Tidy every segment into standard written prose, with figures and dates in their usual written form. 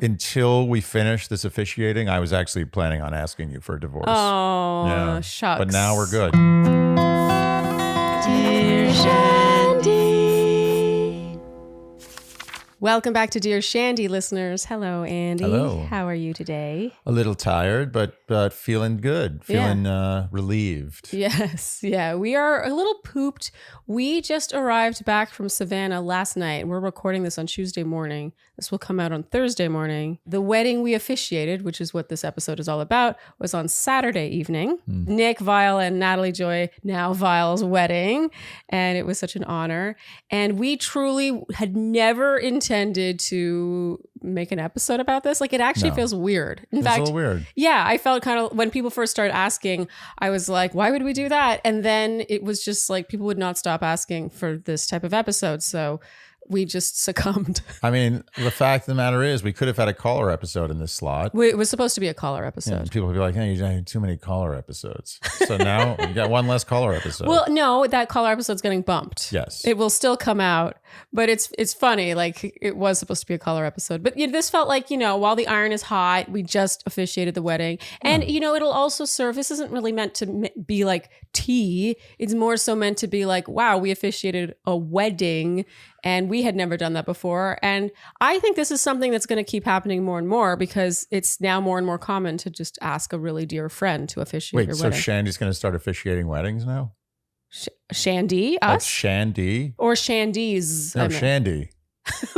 Until we finish this officiating, I was actually planning on asking you for a divorce. Oh, shucks. But now we're good. Dear Shandy. Welcome back to Dear Shandy, listeners. Hello, Andy. Hello. How are you today? A little tired, but feeling good. Feeling relieved. Yes. Yeah. We are a little pooped. We just arrived back from Savannah last night. We're recording this on Tuesday morning. This will come out on Thursday morning. The wedding we officiated, which is what this episode is all about, was on Saturday evening. Nick, Viall, and Natalie Joy, now Viall's wedding. And it was such an honor. And we truly had never intended to make an episode about this. Like, it actually feels weird. In fact, a little weird. Yeah, I felt kind of, when people first started asking, I was like, why would we do that? And then it was just like, people would not stop asking for this type of episode. So we just succumbed. I mean, the fact of the matter is we could have had a caller episode in this slot. It was supposed to be a caller episode. Yeah, people would be like, hey, you had too many caller episodes. So now we got one less caller episode. Well, no, that caller episode's getting bumped. Yes. It will still come out, but it's funny. Like, it was supposed to be a caller episode. But this felt like, while the iron is hot, we just officiated the wedding. And, it'll also serve, this isn't really meant to be like tea. It's more so meant to be like, wow, we officiated a wedding and we had never done that before. And I think this is something that's going to keep happening more and more because it's now more and more common to just ask a really dear friend to officiate your wedding. So Shandy's going to start officiating weddings now? Shandy? Like Us? Shandy? Or Shandy's? No, Shandy.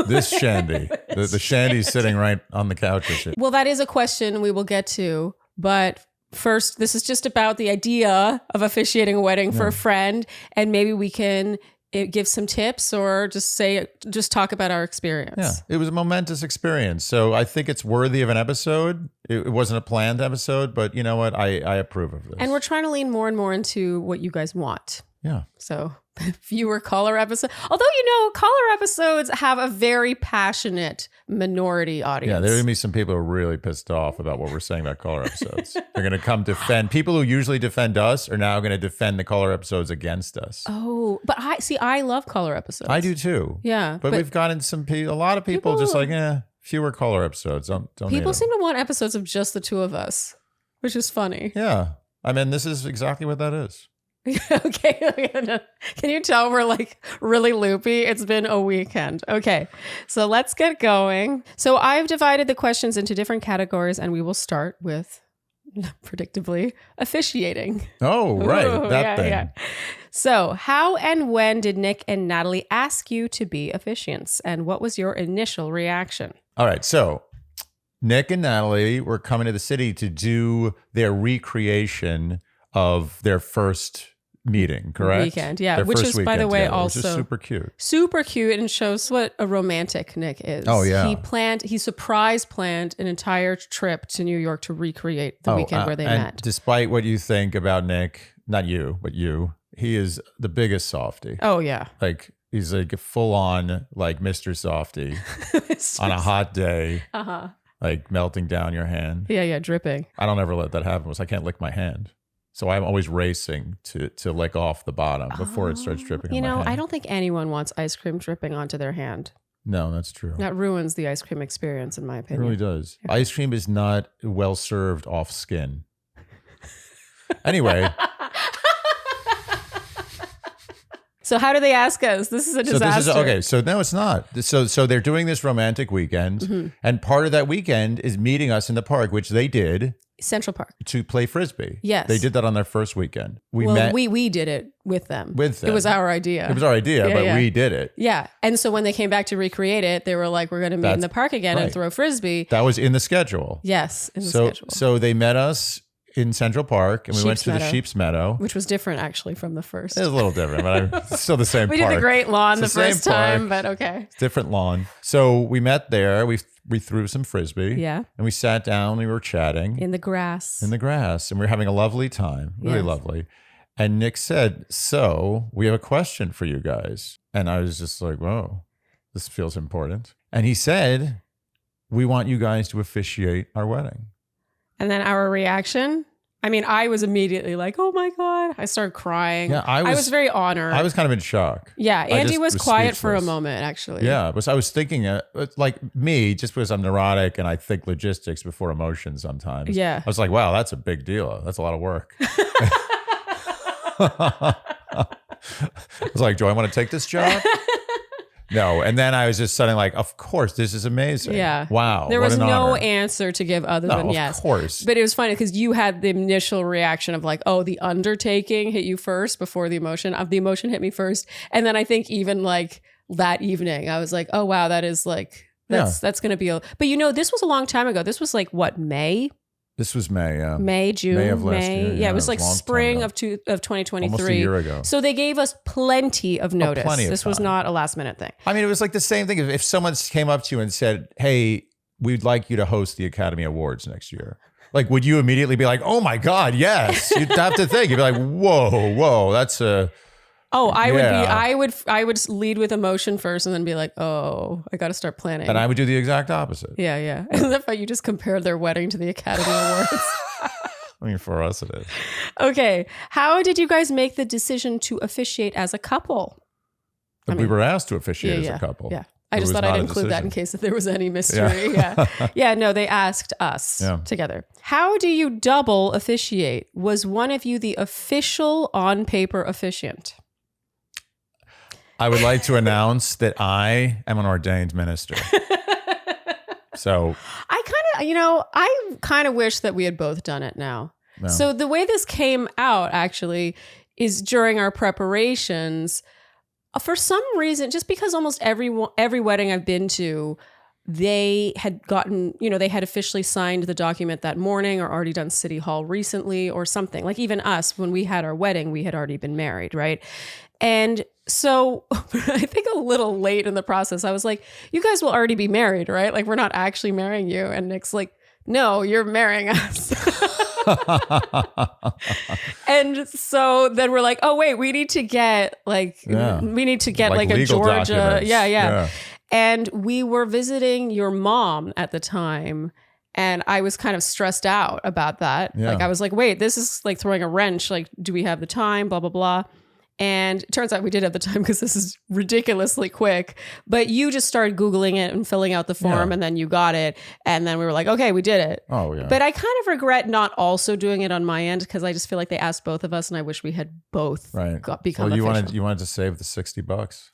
This Shandy. The Shandy's sitting right on the couch. Well, that is a question we will get to. But first, this is just about the idea of officiating a wedding for a friend. And maybe we can give some tips or just talk about our experience. Yeah, it was a momentous experience. So I think it's worthy of an episode. It wasn't a planned episode, but you know what? I approve of this. And we're trying to lean more and more into what you guys want. Yeah. So fewer caller episodes. Although, caller episodes have a very passionate minority audience. Yeah, there are going to be some people who are really pissed off about what we're saying about caller episodes. They're going to come defend. People who usually defend us are now going to defend the caller episodes against us. Oh, but I love caller episodes. I do too. Yeah. But we've gotten a lot of people just like, fewer caller episodes. Don't people seem to want episodes of just the two of us, which is funny. Yeah. I mean, this is exactly what that is. Okay. Can you tell we're like really loopy? It's been a weekend. Okay. So let's get going. So I've divided the questions into different categories and we will start with, predictably, officiating. Oh, right. Ooh, that thing. Yeah. So how and when did Nick and Natalie ask you to be officiants? And what was your initial reaction? All right. So Nick and Natalie were coming to the city to do their recreation of their first meeting, correct? Weekend, yeah. Their which is, by the way, together, also which is super cute. Super cute and shows what a romantic Nick is. Oh, yeah. He surprise planned an entire trip to New York to recreate the weekend where they met. Despite what you think about Nick, not you, but you, he is the biggest softie. Oh, yeah. Like, he's like a full on, like Mr. Softie on a hot day. Uh-huh. Like melting down your hand. Yeah, dripping. I don't ever let that happen because I can't lick my hand. So I'm always racing to lick off the bottom before it starts dripping on my hand. I don't think anyone wants ice cream dripping onto their hand. No, that's true. That ruins the ice cream experience, in my opinion. It really does. Yeah. Ice cream is not well served off skin. Anyway. So how do they ask us? This is a disaster. So no, it's not. So they're doing this romantic weekend, and part of that weekend is meeting us in the park, which they did. Central Park. To play Frisbee. Yes. They did that on their first weekend. We did it with them. It was our idea. It was our idea, we did it. Yeah. And so when they came back to recreate it, they were like, we're going to meet in the park again and throw Frisbee. That was in the schedule. Yes, in the schedule. So they met us in Central Park and we went to the Sheep's Meadow. Which was different actually from the first. It was a little different, but it's still the same park. We did the great lawn the first time, but okay. Different lawn. So we met there. We threw some Frisbee. Yeah. And we sat down, we were chatting. In the grass. And we were having a lovely time. Really lovely. And Nick said, so we have a question for you guys. And I was just like, whoa, this feels important. And he said, we want you guys to officiate our wedding. And then our reaction? I mean, I was immediately like, oh my God. I started crying. Yeah, I was very honored. I was kind of in shock. Yeah, Andy was quiet for a speechless. moment, actually. Yeah, I was thinking, like me, just because I'm neurotic and I think logistics before emotion sometimes. Yeah. I was like, wow, that's a big deal. That's a lot of work. I was like, do I want to take this job? No. And then I was just suddenly like, of course, this is amazing. Yeah. Wow. There what was an no honor. answer to give other than yes. Of course. But it was funny because you had the initial reaction of like, oh, the undertaking hit you first before the emotion. The emotion hit me first. And then I think even like that evening, I was like, oh, wow, that is like, that's going to be but this was a long time ago. This was like what, May? This was May, yeah. May, June, May of last year. Yeah, it was like a long spring time of 2023. Almost a year ago. So they gave us plenty of notice. Plenty of this was time. not a last minute thing. I mean, it was like the same thing. If someone came up to you and said, hey, we'd like you to host the Academy Awards next year. Like, would you immediately be like, oh my God, yes? You'd have to think. You'd be like, whoa, that's a... Oh, Yeah. I would lead with emotion first and then be like, oh, I got to start planning. And I would do the exact opposite. Yeah. And that's why you just compared their wedding to the Academy Awards. I mean, for us it is. Okay. How did you guys make the decision to officiate as a couple? We were asked to officiate Yeah. as a couple. Yeah. I It just was thought not I'd a include that in decision. case that there was any mystery. Yeah. No, they asked us together. How do you double officiate? Was one of you the official on paper officiant? I would like to announce that I am an ordained minister. So I kind of wish that we had both done it now. No. So the way this came out actually is during our preparations. For some reason, just because almost every wedding I've been to, they had gotten, they had officially signed the document that morning or already done City Hall recently or something. Like even us, when we had our wedding, we had already been married, right? And so I think a little late in the process, I was like, you guys will already be married, right? Like we're not actually marrying you. And Nick's like, no, you're marrying us. And so then we're like, oh, wait, we need to get like a legal Georgia. documents. Yeah. And we were visiting your mom at the time. And I was kind of stressed out about that. Yeah. Like I was like, wait, this is like throwing a wrench. Like, do we have the time? Blah, blah, blah. And it turns out we did have the time because this is ridiculously quick. But you just started Googling it and filling out the form and then you got it. And then we were like, okay, we did it. Oh, yeah. But I kind of regret not also doing it on my end because I just feel like they asked both of us and I wish we had both become official. You wanted to save the $60.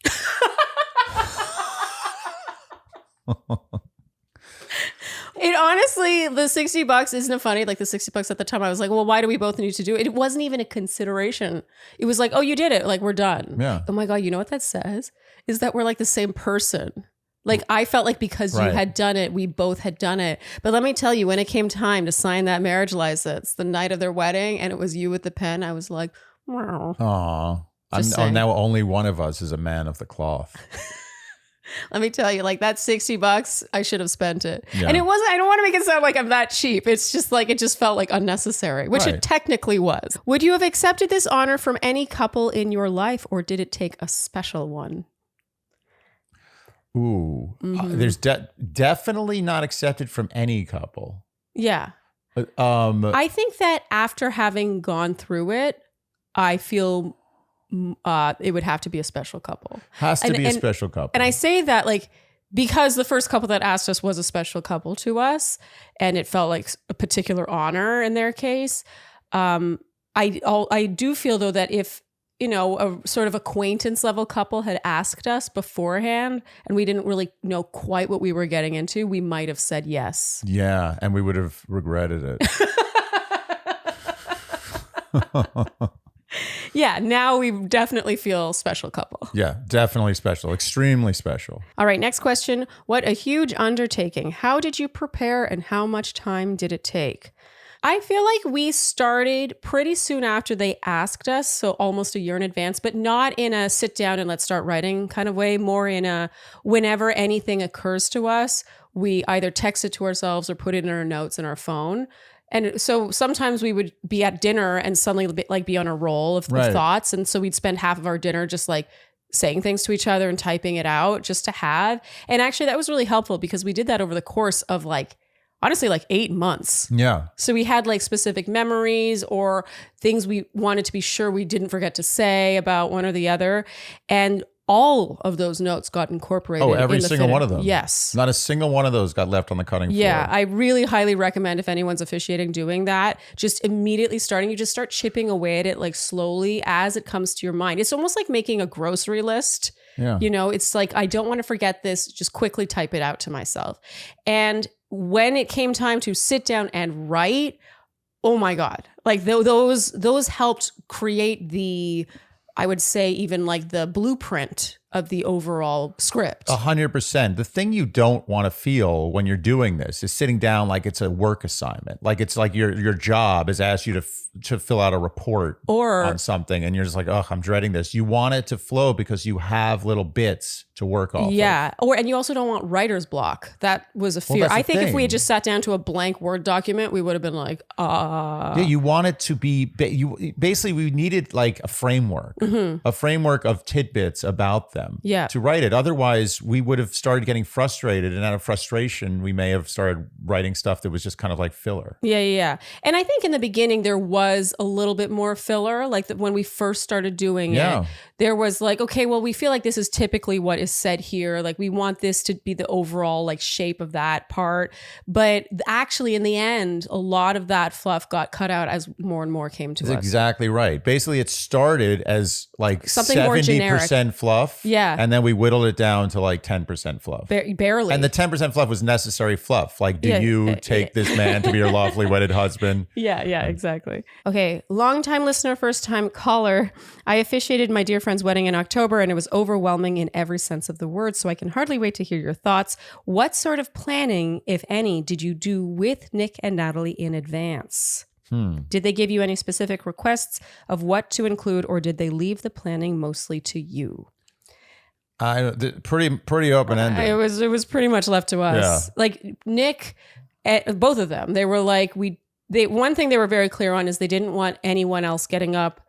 It honestly, the $60 isn't funny. Like the $60 at the time, I was like, well, why do we both need to do it? It wasn't even a consideration. It was like, oh, you did it. Like we're done. Yeah. Oh my God. You know what that says? Is that we're like the same person. Like I felt like because you had done it, we both had done it. But let me tell you, when it came time to sign that marriage license, the night of their wedding, and it was you with the pen, I was like, wow. Aw. Now only one of us is a man of the cloth. Let me tell you, like that $60, I should have spent it. Yeah. And it wasn't, I don't want to make it sound like I'm that cheap. It's just like, it just felt like unnecessary, which it technically was. Would you have accepted this honor from any couple in your life or did it take a special one? Ooh, there's definitely not accepted from any couple. Yeah. I think that after having gone through it, I feel it would have to be a special couple. Has to be a special couple. And I say that like because the first couple that asked us was a special couple to us, and it felt like a particular honor in their case. I do feel though that if a sort of acquaintance level couple had asked us beforehand, and we didn't really know quite what we were getting into, we might have said yes. Yeah, and we would have regretted it. Yeah, now we definitely feel special couple. Yeah, definitely special. Extremely special. All right, next question. What a huge undertaking. How did you prepare and how much time did it take? I feel like we started pretty soon after they asked us, so almost a year in advance, but not in a sit down and let's start writing kind of way, more in a whenever anything occurs to us, we either text it to ourselves or put it in our notes in our phone. And so sometimes we would be at dinner and suddenly be on a roll of thoughts. And so we'd spend half of our dinner just like saying things to each other and typing it out just to have. And actually that was really helpful because we did that over the course of like, honestly like 8 months. Yeah. So we had like specific memories or things we wanted to be sure we didn't forget to say about one or the other. And all of those notes got incorporated. Oh, every in the single fitting. one of them. Yes. Not a single one of those got left on the cutting floor. Yeah, I really highly recommend if anyone's officiating doing that, just immediately starting, you just start chipping away at it like slowly as it comes to your mind. It's almost like making a grocery list. Yeah. You know, it's like, I don't want to forget this, just quickly type it out to myself. And when it came time to sit down and write, oh my God, like those helped create the, I would say even like the blueprint of the overall script. 100%. The thing you don't want to feel when you're doing this is sitting down like it's a work assignment. Like it's like your job has asked you to fill out a report Or on something and you're just like, oh, I'm dreading this. You want it to flow because you have little bits to work off yeah. And you also don't want writer's block. That was a fear. that's the I think if we thing. had just sat down to a blank Word document, we would have been like, Yeah, you want it to be, basically we needed like a framework of tidbits about them Yeah. to write it. Otherwise, we would have started getting frustrated, and out of frustration, we may have started writing stuff that was just kind of like filler. Yeah. And I think in the beginning there was a little bit more filler, like when we first started doing Yeah. it, there was like, okay, well, we feel like this is typically what is said here. Like we want this to be the overall like shape of that part. But actually in the end, a lot of that fluff got cut out as more and more came to That's us. exactly right. Basically, it started as like Something more 70% fluff. Yeah. And then we whittled it down to like 10% fluff. Barely. And the 10% fluff was necessary fluff. Like, do Yeah. you take this man to be your lawfully wedded husband? Yeah, exactly. Okay, long-time listener, first-time caller. I officiated my dear friend's wedding in October, and it was overwhelming in every sense of the word, so I can hardly wait to hear your thoughts. What sort of planning, if any, did you do with Nick and Natalie in advance? Did they give you any specific requests of what to include, or did they leave the planning mostly to you? Pretty open-ended. It was pretty much left to us. Yeah. Like Nick, both of them, they were like, one thing they were very clear on is they didn't want anyone else getting up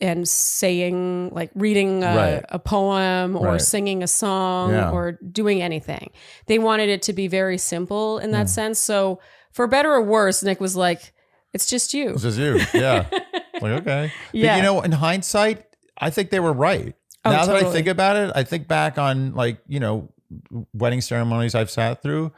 and saying, like reading a poem or singing a song or doing anything. They wanted it to be very simple in that sense. So for better or worse, Nick was like, it's just you. It's just you. Yeah. Like, okay. Yeah. But you know, in hindsight, I think they were right. Oh, Now that I totally. think about it, I think back on like, you know, wedding ceremonies I've sat through.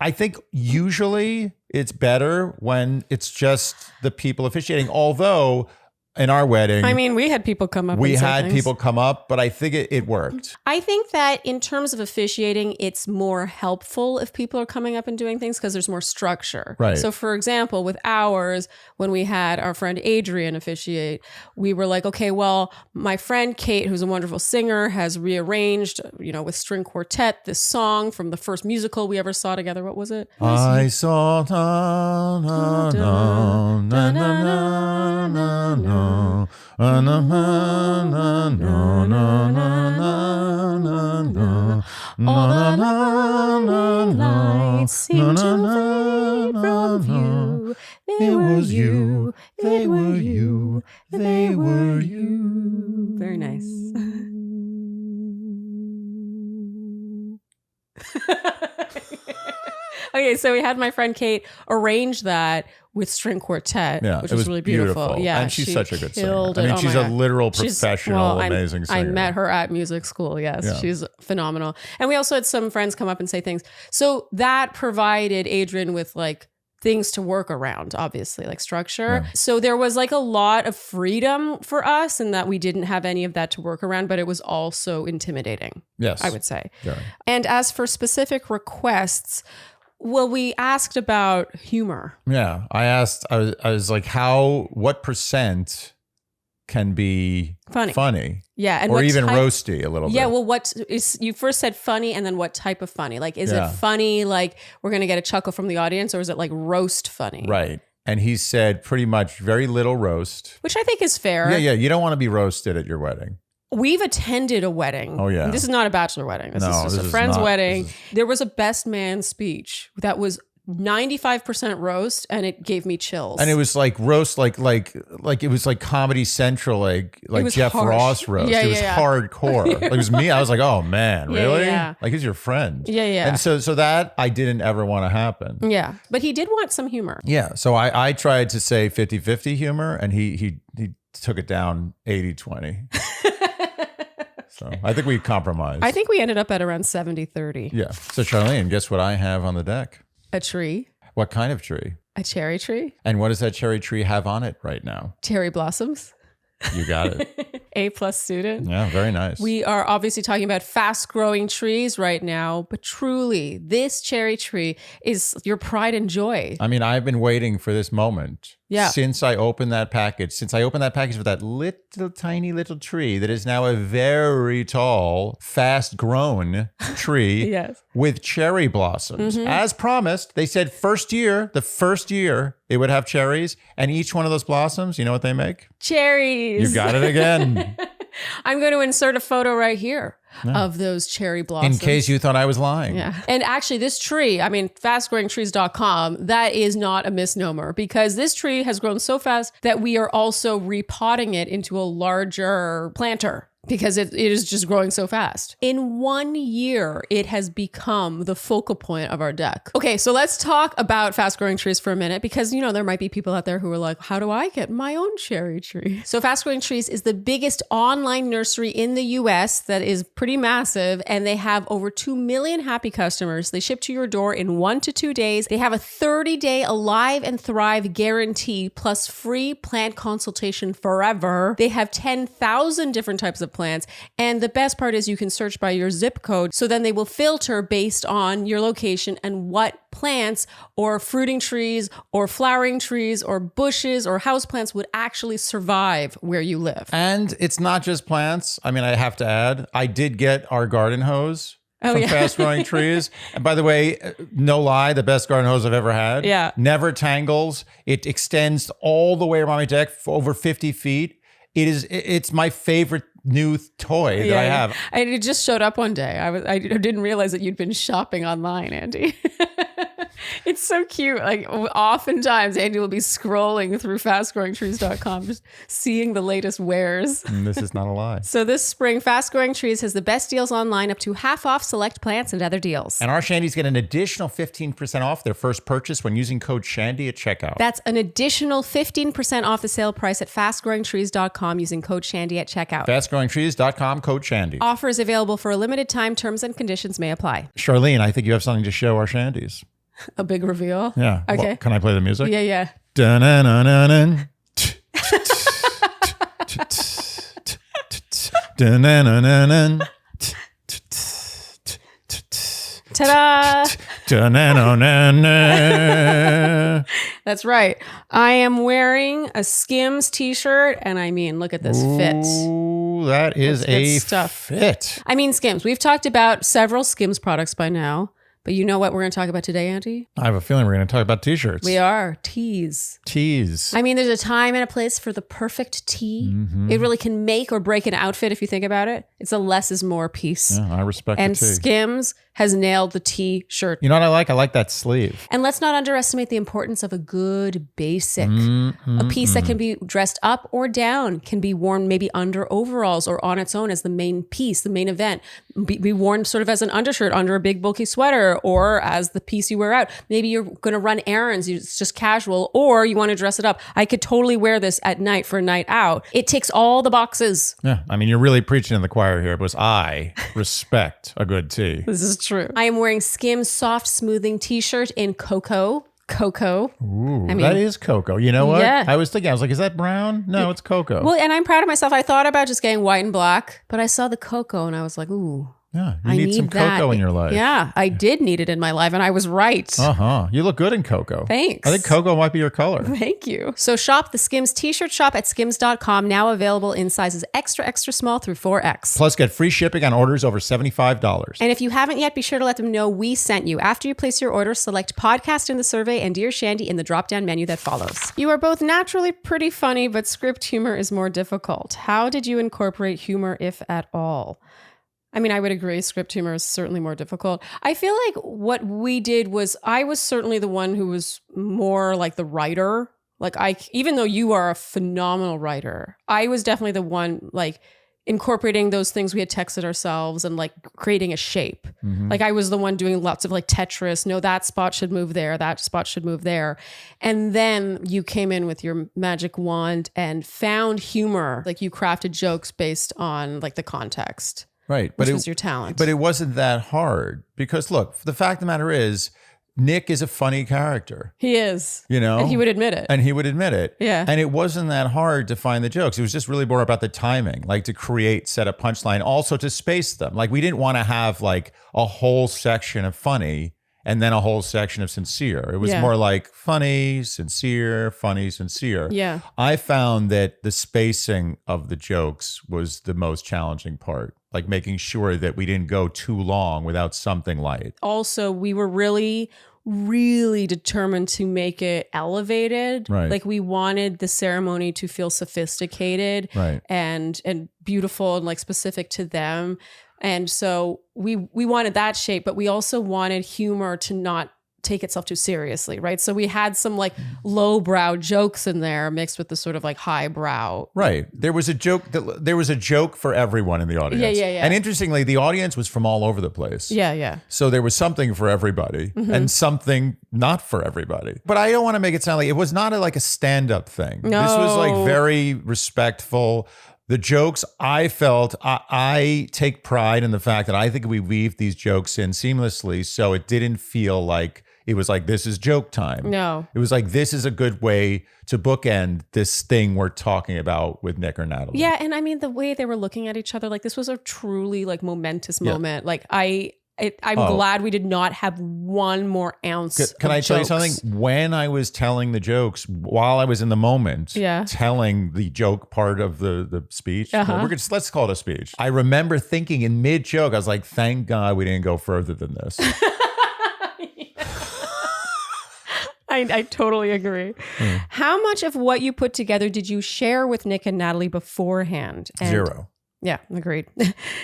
I think usually it's better when it's just the people officiating. Although in our wedding, I mean, we had people come up. we and say had things. people come up, but I think it worked. I think that in terms of officiating, it's more helpful if people are coming up and doing things because there's more structure. Right. So for example, with ours, when we had our friend Adrian officiate, we were like, okay, well, my friend Kate, who's a wonderful singer, has rearranged, you know, with string quartet, this song from the first musical we ever saw together. What was it? I saw na na na na na na na. Na, na, na, na, na, na, na, na, na. All the lights seem to fade from view. They were you, they were you, they were you. Very nice. Okay, so we had my friend Kate arrange that with string quartet, Yeah, which it was was really beautiful. Yeah, and she's she such a good singer. killed I it. mean, Oh she's my a God. literal She's- professional, well, amazing singer. I met her at music school. Yes, Yeah. she's phenomenal. And we also had some friends come up and say things. So that provided Adrian with like things to work around, obviously, like structure. Yeah. So there was like a lot of freedom for us in that we didn't have any of that to work around, but it was also intimidating, Yes, I would say. Very. And as for specific requests, well, we asked about humor. Yeah, I was like, what percent can be funny? Yeah. And or what even type- roasty a little bit. Yeah, well, what is, you first said funny, and then what type of funny? Like, is Yeah. it funny, like we're going to get a chuckle from the audience, or is it like roast funny? Right. And he said pretty much very little roast. Which I think is fair. Yeah, you don't want to be roasted at your wedding. We've attended a wedding. Oh, yeah. This is not a bachelor wedding. This No, is just this a is friend's not. wedding. This There was a best man speech that was 95% roast, and it gave me chills. And it was like roast, like it was like Comedy Central, like Jeff harsh. Ross roast. Yeah, it was hardcore. Like, it was me. I was like, oh man, really? Yeah. Like, he's your friend. Yeah. And so that I didn't ever want to happen. Yeah, but he did want some humor. Yeah. So I tried to say 50-50 humor, and he took it down 80-20. So I think we compromised. I think we ended up at around 70-30. Yeah. So Sharleen, guess what I have on the deck? A tree. What kind of tree? A cherry tree. And what does that cherry tree have on it right now? Cherry blossoms. You got it. A+ student. Yeah, very nice. We are obviously talking about fast growing trees right now, but truly, this cherry tree is your pride and joy. I mean, I've been waiting for this moment since I opened that package. Since I opened that package with that little tiny little tree that is now a very tall, fast grown tree Yes. with cherry blossoms. As promised, they said the first year it would have cherries, and each one of those blossoms, you know what they make? Cherries. You got it again. I'm going to insert a photo right here of those cherry blossoms. In case you thought I was lying. Yeah. And actually this tree, I mean, fastgrowingtrees.com, that is not a misnomer, because this tree has grown so fast that we are also repotting it into a larger planter, because it is just growing so fast. In 1 year, it has become the focal point of our deck. Okay, so let's talk about fast growing trees for a minute, because, you know, there might be people out there who are like, how do I get my own cherry tree? So Fast Growing Trees is the biggest online nursery in the US that is pretty massive, and they have over 2 million happy customers. They ship to your door in 1 to 2 days. They have a 30-day Alive and Thrive guarantee plus free plant consultation forever. They have 10,000 different types of plants. And the best part is you can search by your zip code. So then they will filter based on your location and what plants or fruiting trees or flowering trees or bushes or houseplants would actually survive where you live. And it's not just plants. I mean, I have to add, I did get our garden hose from Fast Growing Trees. And by the way, no lie, the best garden hose I've ever had. Yeah. Never tangles. It extends all the way around my deck for over 50 feet. It's my favorite new toy that I have. And it just showed up one day. I didn't realize that you'd been shopping online, Andy. It's so cute. Like, oftentimes Andy will be scrolling through fastgrowingtrees.com, just seeing the latest wares. And this is not a lie. So this spring, Fast Growing Trees has the best deals online, up to half off select plants and other deals. And our Shandies get an additional 15% off their first purchase when using code Shandy at checkout. That's an additional 15% off the sale price at fastgrowingtrees.com using code Shandy at checkout. Fastgrowingtrees.com, code Shandy. Offer is available for a limited time. Terms and conditions may apply. Charlene, I think you have something to show our Shandies. A big reveal? Yeah. Okay. Well, can I play the music? Yeah. Dun-dun-dun-dun-dun. Dun-dun-dun-dun-dun. Ta-da! Dun-dun-dun-dun-dun. That's right. I am wearing a Skims t-shirt, and I mean, look at this fit. Ooh, that is That's good a stuff. fit. I mean, Skims. We've talked about several Skims products by now, but you know what we're going to talk about today, Auntie? I have a feeling we're going to talk about t-shirts. We are. Tees. Tees. I mean, there's a time and a place for the perfect tee. It really can make or break an outfit if you think about it. It's a less is more piece. Yeah, I respect And the tee. Skims has nailed the t-shirt. You know what I like? I like that sleeve. And let's not underestimate the importance of a good basic. A piece that can be dressed up or down, can be worn maybe under overalls or on its own as the main piece, the main event. Be worn sort of as an undershirt under a big bulky sweater, or as the piece you wear out. Maybe you're going to run errands, it's just casual, or you want to dress it up. I could totally wear this at night for a night out. It ticks all the boxes. Yeah, I mean, you're really preaching in the choir here, because I respect a good tee. This is true. I am wearing Skims soft smoothing t-shirt in cocoa. Ooh, I mean, that is cocoa. You know what? Yeah. I was thinking, I was like, is that brown? No, it's cocoa. Well, and I'm proud of myself. I thought about just getting white and black, but I saw the cocoa and I was like, ooh. Yeah, I need some that. cocoa in your life. Yeah, I did need it in my life, and I was right. You look good in cocoa. Thanks. I think cocoa might be your color. Thank you. So shop the Skims t-shirt shop at skims.com, now available in sizes extra, extra small through 4X. Plus, get free shipping on orders over $75. And if you haven't yet, be sure to let them know we sent you. After you place your order, select podcast in the survey and Dear Shandy in the drop-down menu that follows. You are both naturally pretty funny, but script humor is more difficult. How did you incorporate humor, if at all? I mean, I would agree. Script humor is certainly more difficult. I feel like what we did was I was certainly the one who was more like the writer. Like even though you are a phenomenal writer, I was definitely the one like incorporating those things we had texted ourselves and like creating a shape. Like I was the one doing lots of like Tetris. No, that spot should move there. That spot should move there. And then you came in with your magic wand and found humor. Like you crafted jokes based on like the context. Right. Which was your talent. But it wasn't that hard because look, the fact of the matter is Nick is a funny character. He is. You know? And he would admit it. And he would admit it. Yeah. And it wasn't that hard to find the jokes. It was just really more about the timing, like to create, set a punchline, also to space them. Like we didn't want to have like a whole section of funny and then a whole section of sincere. It was more like funny, sincere, funny, sincere. Yeah. I found that the spacing of the jokes was the most challenging part. Like making sure that we didn't go too long without something light. Also, we were really determined to make it elevated. Right. Like we wanted the ceremony to feel sophisticated and beautiful and like specific to them. And so we wanted that shape, but we also wanted humor to not take itself too seriously, right? So we had some like lowbrow jokes in there mixed with the sort of like highbrow. Right. There was a joke for everyone in the audience. Yeah. And interestingly, the audience was from all over the place. Yeah. So there was something for everybody and something not for everybody. But I don't want to make it sound like it was not like a stand-up thing. No. This was like very respectful. The jokes, I felt, I take pride in the fact that I think we weaved these jokes in seamlessly, so it didn't feel like it was like, this is joke time. No. It was like, this is a good way to bookend this thing we're talking about with Nick or Natalie. Yeah, and I mean, the way they were looking at each other, like this was a truly like momentous moment. Like I'm glad we did not have one more ounce. Can I tell you something? When I was telling the jokes, while I was in the moment, telling the joke part of the speech, let's call it a speech. I remember thinking in mid joke, I was like, thank God we didn't go further than this. I totally agree. How much of what you put together did you share with Nick and Natalie beforehand? And 0. Yeah, agreed.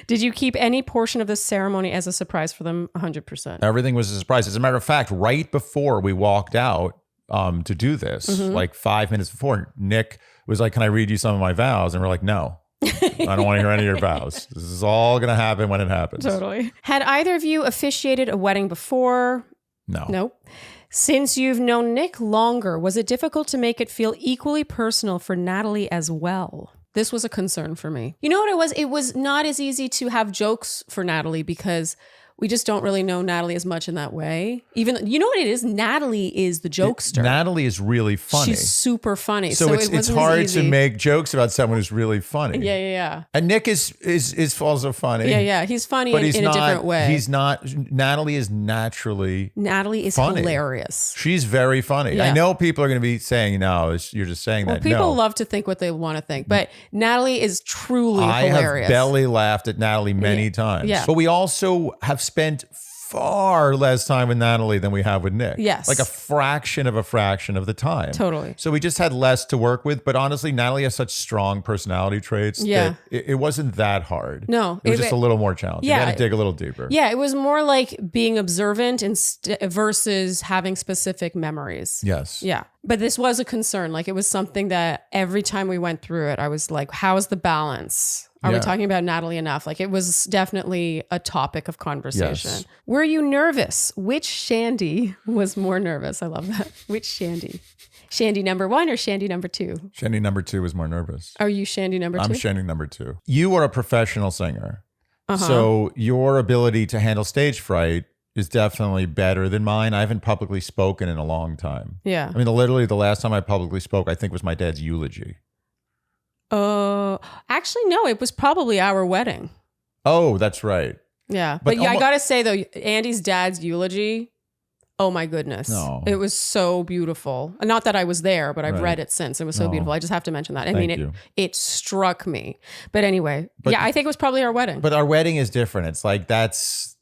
Did you keep any portion of the ceremony as a surprise for them? 100%. Everything was a surprise. As a matter of fact, right before we walked out to do this, like 5 minutes before, Nick was like, can I read you some of my vows? And we're like, no. I don't want to hear any of your vows. This is all going to happen when it happens. Totally. Had either of you officiated a wedding before? No. Nope. Since you've known Nick longer, was it difficult to make it feel equally personal for Natalie as well? This was a concern for me. You know what it was? It was not as easy to have jokes for Natalie because we just don't really know Natalie as much in that way. Even, you know what it is? Natalie is the jokester. Natalie is really funny. She's super funny. So it's hard to make jokes about someone who's really funny. Yeah. And Nick is also funny. Yeah. He's funny in a different way. He's not. Natalie is naturally funny. Hilarious. She's very funny. Yeah. I know people are going to be saying, no, you're just saying that. People love to think what they want to think, but Natalie is truly hilarious. I have belly laughed at Natalie many times. Yeah. But we also have spent far less time with Natalie than we have with Nick. Yes. Like a fraction of the time. Totally. So we just had less to work with. But honestly, Natalie has such strong personality traits that it wasn't that hard. No. It was just a little more challenging. Yeah. You had to dig a little deeper. Yeah. It was more like being observant versus having specific memories. Yes. Yeah. But this was a concern. Like it was something that every time we went through it, I was like, how's the balance? Are we talking about Natalie enough? Like it was definitely a topic of conversation. Yes. Were you nervous? Which Shandy was more nervous? I love that. Which Shandy? Shandy number 1 or Shandy number 2? Shandy number 2 was more nervous. Are you Shandy number 2? I'm Shandy number 2. You are a professional singer. So your ability to handle stage fright is definitely better than mine. I haven't publicly spoken in a long time. Yeah. I mean, literally the last time I publicly spoke, I think was my dad's eulogy. Actually, no, it was probably our wedding. Oh, that's right. Yeah. But I got to say though, Andy's dad's eulogy, oh my goodness. No. It was so beautiful. Not that I was there, but I've read it since. It was so beautiful. I just have to mention that. I mean, it struck me. But anyway, I think it was probably our wedding. But our wedding is different. It's like, that's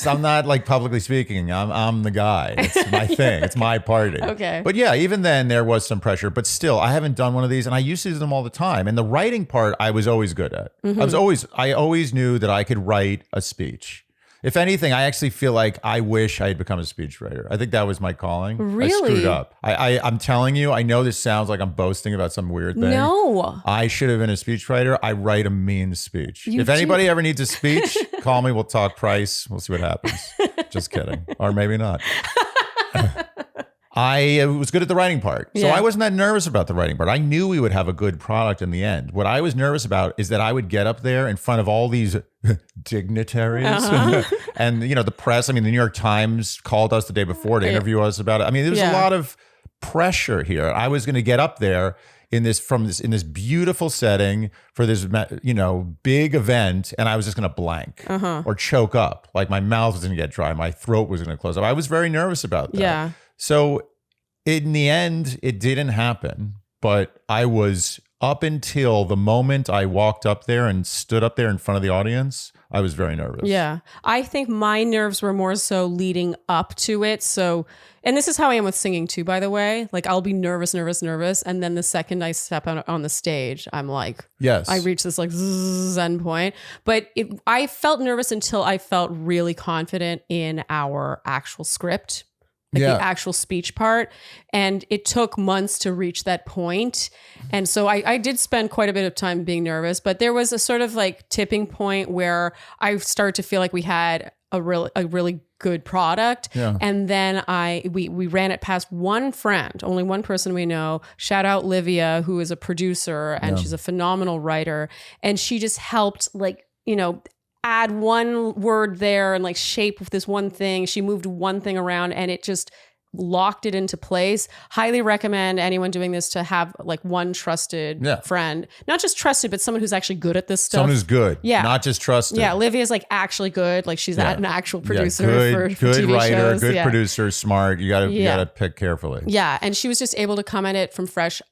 I'm not like publicly speaking. I'm the guy. It's my thing. It's my party. Okay. But yeah, even then there was some pressure. But still, I haven't done one of these, and I used to do them all the time. And the writing part, I was always good at. I always knew that I could write a speech. If anything, I actually feel like I wish I had become a speechwriter. I think that was my calling. Really? I screwed up. I'm telling you, I know this sounds like I'm boasting about some weird thing. No. I should have been a speechwriter. I write a mean speech. You if anybody ever needs a speech, call me. We'll talk price. We'll see what happens. Just kidding. Or maybe not. I was good at the writing part. So Yeah. I wasn't that nervous about the writing part. I knew we would have a good product in the end. What I was nervous about is that I would get up there in front of all these dignitaries and, you know, the press. I mean, the New York Times called us the day before to interview us about it. I mean, there was a lot of pressure here. I was going to get up there in this beautiful setting for this, you know, big event, and I was just going to blank or choke up. Like my mouth was going to get dry, my throat was going to close up. I was very nervous about that. Yeah. So in the end, it didn't happen, but I was, up until the moment I walked up there and stood up there in front of the audience, I was very nervous. Yeah. I think my nerves were more so leading up to it. So, and this is how I am with singing too, by the way. Like I'll be nervous. And then the second I step on the stage, I'm like, yes, I reach this like zen point. But I felt nervous until I felt really confident in our actual script. Like the actual speech part. And it took months to reach that point. And so I did spend quite a bit of time being nervous, but there was a sort of like tipping point where I started to feel like we had a really good product. Yeah. And then we ran it past one friend, only one person we know. Shout out Livia, who is a producer and she's a phenomenal writer. And she just helped, like, you know, add one word there and like shape this one thing. She moved one thing around and it just locked it into place. Highly recommend anyone doing this to have like one trusted friend, not just trusted, but someone who's actually good at this stuff. Someone who's good, not just trusted. Yeah, Olivia's like actually good. Like she's an actual producer good, for good TV writer, shows. good producer, smart. You gotta pick carefully. Yeah, and she was just able to come at it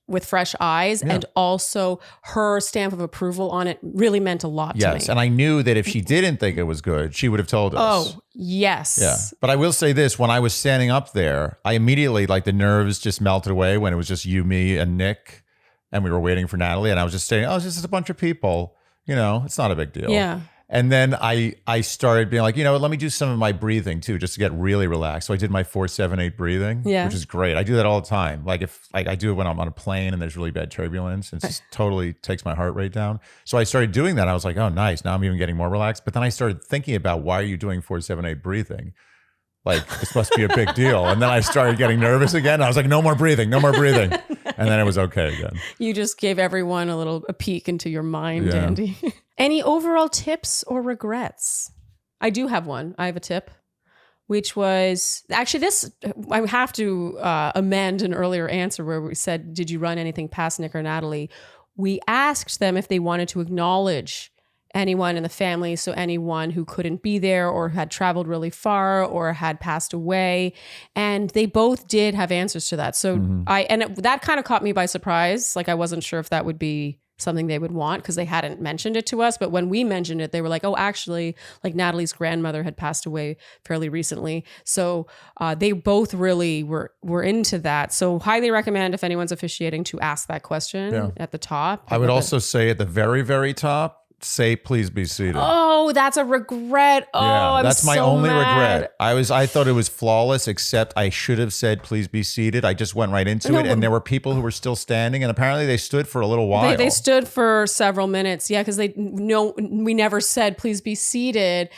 with fresh eyes, and also her stamp of approval on it really meant a lot to me. Yes, and I knew that if she didn't think it was good, she would have told us. Oh, yes. Yeah, but I will say this: when I was standing up there, I immediately, like, the nerves just melted away when it was just you, me, and Nick, and we were waiting for Natalie, and I was just saying, "Oh, it's just a bunch of people. You know, it's not a big deal." Yeah. And then I started being like, you know, let me do some of my breathing too, just to get really relaxed. So I did my 4-7-8 breathing, which is great. I do that all the time. Like I do it when I'm on a plane and there's really bad turbulence, and it just totally takes my heart rate down. So I started doing that. I was like, oh, nice. Now I'm even getting more relaxed. But then I started thinking about, why are you doing 4-7-8 breathing? Like, this must be a big deal. And then I started getting nervous again. I was like, no more breathing, no more breathing. And then it was okay again. You just gave everyone a peek into your mind, Andy. Any overall tips or regrets? I do have one. I have a tip, which was actually this. I have to amend an earlier answer where we said, did you run anything past Nick or Natalie? We asked them if they wanted to acknowledge anyone in the family, so anyone who couldn't be there or had traveled really far or had passed away, and they both did have answers to that. So that kind of caught me by surprise. Like, I wasn't sure if that would be something they would want because they hadn't mentioned it to us. But when we mentioned it, they were like, oh, actually, like, Natalie's grandmother had passed away fairly recently. So they both really were into that. So highly recommend, if anyone's officiating, to ask that question at the top. I would also say at the very, very top, say, please be seated. Oh, that's a regret. Oh, that's my so only mad. regret. I thought it was flawless, except I should have said, please be seated. I just went right into it. And there were people who were still standing, and apparently they stood for a little while. They stood for several minutes. Yeah, because we never said, please be seated.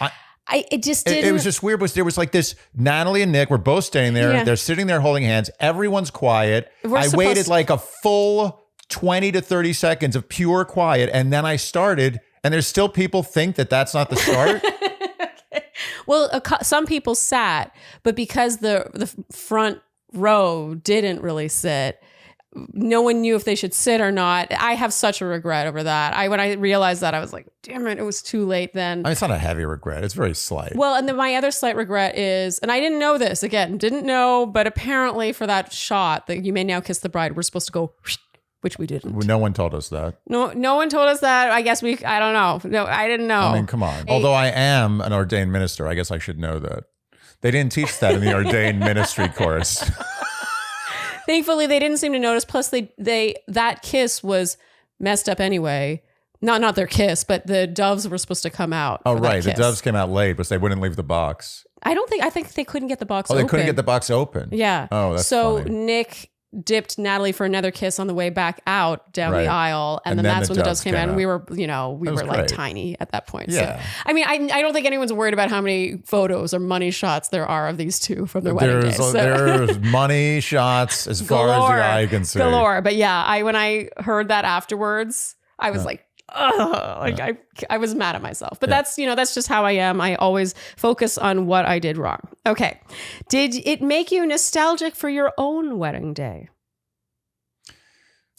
It just didn't. It was just weird. There was like this, Natalie and Nick were both standing there. Yeah. They're sitting there holding hands. Everyone's quiet. I waited like a full 20 to 30 seconds of pure quiet. And then I started, and there's still people think that that's not the start. Okay. Well, some people sat, but because the front row didn't really sit, no one knew if they should sit or not. I have such a regret over that. When I realized that, I was like, damn it, it was too late then. I mean, it's not a heavy regret. It's very slight. Well, and then my other slight regret is, and I didn't know this, again, didn't know, but apparently for that shot that You May Now Kiss the Bride, we're supposed to go which we didn't. No one told us that. No one told us that. I guess I don't know. No, I didn't know. I mean, come on. Although I am an ordained minister, I guess I should know that. They didn't teach that in the ordained ministry course. Thankfully, they didn't seem to notice. Plus, that kiss was messed up anyway. Not their kiss, but the doves were supposed to come out. Oh, right. The doves came out late, but they wouldn't leave the box. I think they couldn't get the box open. Oh, they couldn't get the box open? Yeah. Oh, that's so funny. Nick dipped Natalie for another kiss on the way back out down the aisle. And then that's when the doves came out. And we were, we were like tiny at that point. Yeah. So, I mean, I don't think anyone's worried about how many photos or money shots there are of these two from their wedding day. So. There's money shots as far as the eye can see. Galore. But yeah, when I heard that afterwards, I was like, ugh, I was mad at myself, but that's just how I am. I always focus on what I did wrong. Okay. Did it make you nostalgic for your own wedding day?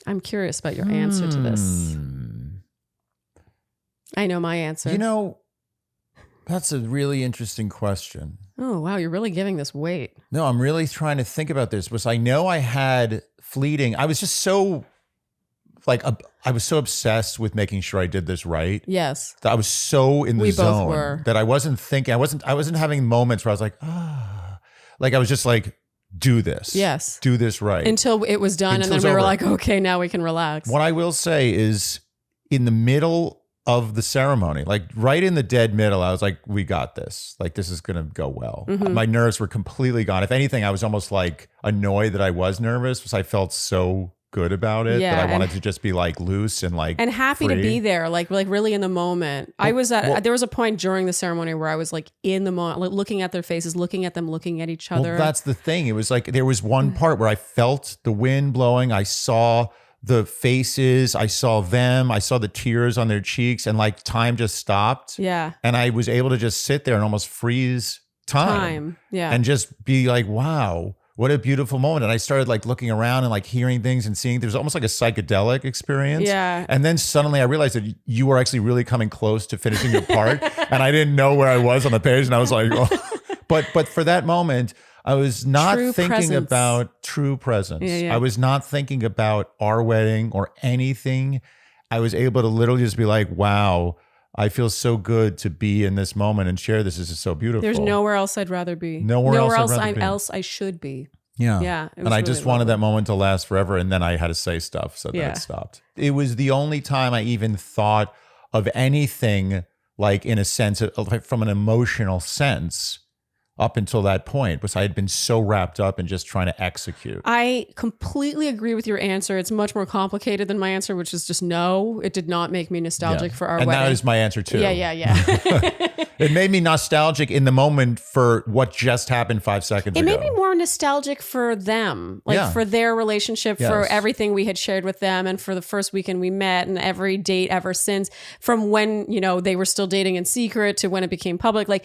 I'm curious about your answer to this. I know my answer. That's a really interesting question. Oh, wow. You're really giving this weight. No, I'm really trying to think about this because I know I had fleeting. I was just so I was so obsessed with making sure I did this right. Yes. That I was so in the zone both were. that I wasn't thinking. I wasn't having moments where I was like, like I was just like, do this. Yes. Do this right. Until it was done. And then we were like, okay, now we can relax. What I will say is in the middle of the ceremony, like right in the dead middle, I was like, we got this. Like, this is going to go well. Mm-hmm. My nerves were completely gone. If anything, I was almost like annoyed that I was nervous because I felt so good about it that I wanted to just be like loose and like happy free. to be there, like really in the moment. I was there was a point during the ceremony where I was like in the moment, like looking at their faces, looking at them, looking at each other. Well, that's the thing. It was like there was one part where I felt the wind blowing. I saw the faces. I saw them. I saw the tears on their cheeks, and like time just stopped. Yeah. And I was able to just sit there and almost freeze time. Yeah. And just be like, wow. What a beautiful moment. And I started like looking around and like hearing things and seeing, there's almost like a psychedelic experience. Yeah. And then suddenly I realized that you were actually really coming close to finishing your part. And I didn't know where I was on the page. And I was like, oh. But for that moment, I was not thinking about true presence. Yeah. I was not thinking about our wedding or anything. I was able to literally just be like, wow, I feel so good to be in this moment and share this. This is so beautiful. There's nowhere else I'd rather be. Nowhere else I should be. Yeah. Yeah. And I just wanted that moment to last forever. And then I had to say stuff. So that it stopped. It was the only time I even thought of anything like in a sense of, from an emotional sense up until that point, because I had been so wrapped up in just trying to execute. I completely agree with your answer. It's much more complicated than my answer, which is just no. It did not make me nostalgic for our wedding. And that is my answer too. Yeah. It made me nostalgic in the moment for what just happened 5 seconds ago. It made me more nostalgic for them, like for their relationship, for everything we had shared with them, and for the first weekend we met, and every date ever since, from when they were still dating in secret to when it became public. Like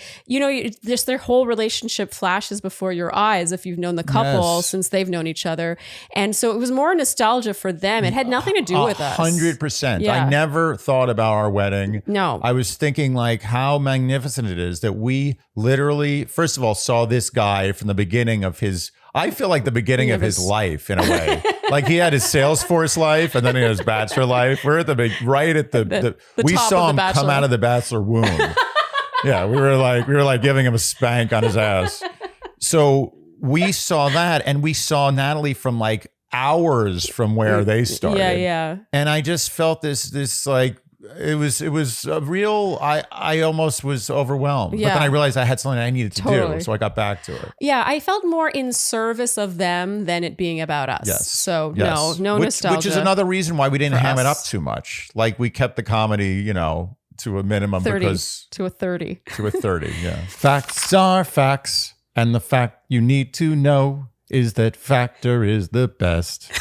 just their whole relationship flashes before your eyes if you've known the couple since they've known each other, and so it was more nostalgia for them. It had nothing to do with us. 100%. Yeah. I never thought about our wedding. No, I was thinking like how magnificent it is that we literally, first of all, saw this guy from the beginning of his, I feel like the beginning of his life in a way. Like he had his Salesforce life and then he had his Bachelor life. We're at right at the we saw him come out of the Bachelor womb. Yeah, we were like giving him a spank on his ass. So we saw that, and we saw Natalie from like hours from where they started. Yeah. And I just felt this like, it was a real, I almost was overwhelmed. Yeah. But then I realized I had something I needed to do. So I got back to it. Yeah, I felt more in service of them than it being about us. Yes. So yes. no nostalgia. Which is another reason why we didn't ham it up too much. Like we kept the comedy, to a minimum 30 because to a 30. To a 30, yeah. Facts are facts. And the fact you need to know is that Factor is the best.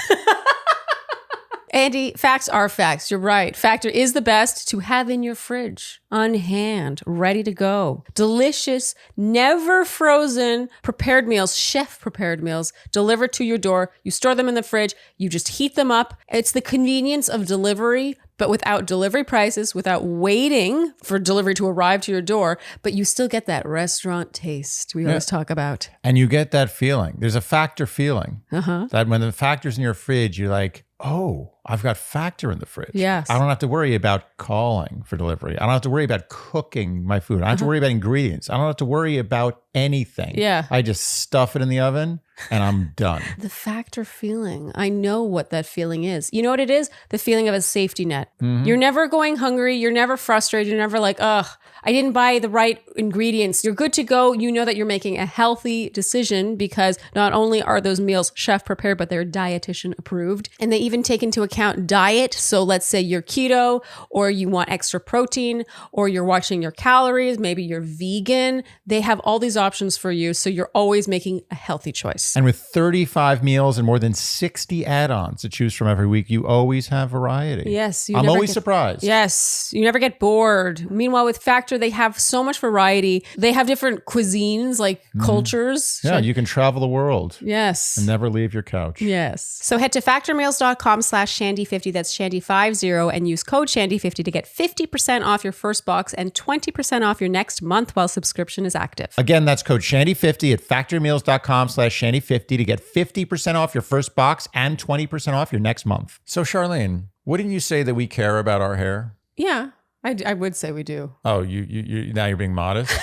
Andy, facts are facts. You're right. Factor is the best to have in your fridge, on hand, ready to go. Delicious, never frozen, prepared meals, chef prepared meals, delivered to your door. You store them in the fridge. You just heat them up. It's the convenience of delivery, but without delivery prices, without waiting for delivery to arrive to your door. But you still get that restaurant taste we always talk about. And you get that feeling. There's a Factor feeling. Uh-huh. That when the Factor's in your fridge, you're like, oh, I've got Factor in the fridge. Yes. I don't have to worry about calling for delivery. I don't have to worry about cooking my food. I don't have to worry about ingredients. I don't have to worry about anything. Yeah. I just stuff it in the oven and I'm done. The Factor feeling. I know what that feeling is. You know what it is? The feeling of a safety net. You're never going hungry. You're never frustrated. You're never like, ugh, I didn't buy the right ingredients. You're good to go. You know that you're making a healthy decision because not only are those meals chef prepared, but they're dietitian approved. And they even take into account diet. So let's say you're keto or you want extra protein or you're watching your calories. Maybe you're vegan. They have all these options for you. So you're always making a healthy choice. And with 35 meals and more than 60 add-ons to choose from every week, you always have variety. Yes. I'm always surprised. Yes. You never get bored. Meanwhile, with Factor, they have so much variety. They have different cuisines, like cultures. Yeah, you can travel the world. Yes. And never leave your couch. Yes. So head to factormeals.com/Shandy50, that's Shandy50, and use code Shandy50 to get 50% off your first box and 20% off your next month while subscription is active. Again, that's code Shandy50 at factormeals.com/Shandy50 to get 50% off your first box and 20% off your next month. So Sharleen, wouldn't you say that we care about our hair? Yeah, I would say we do. Oh, you now you're being modest?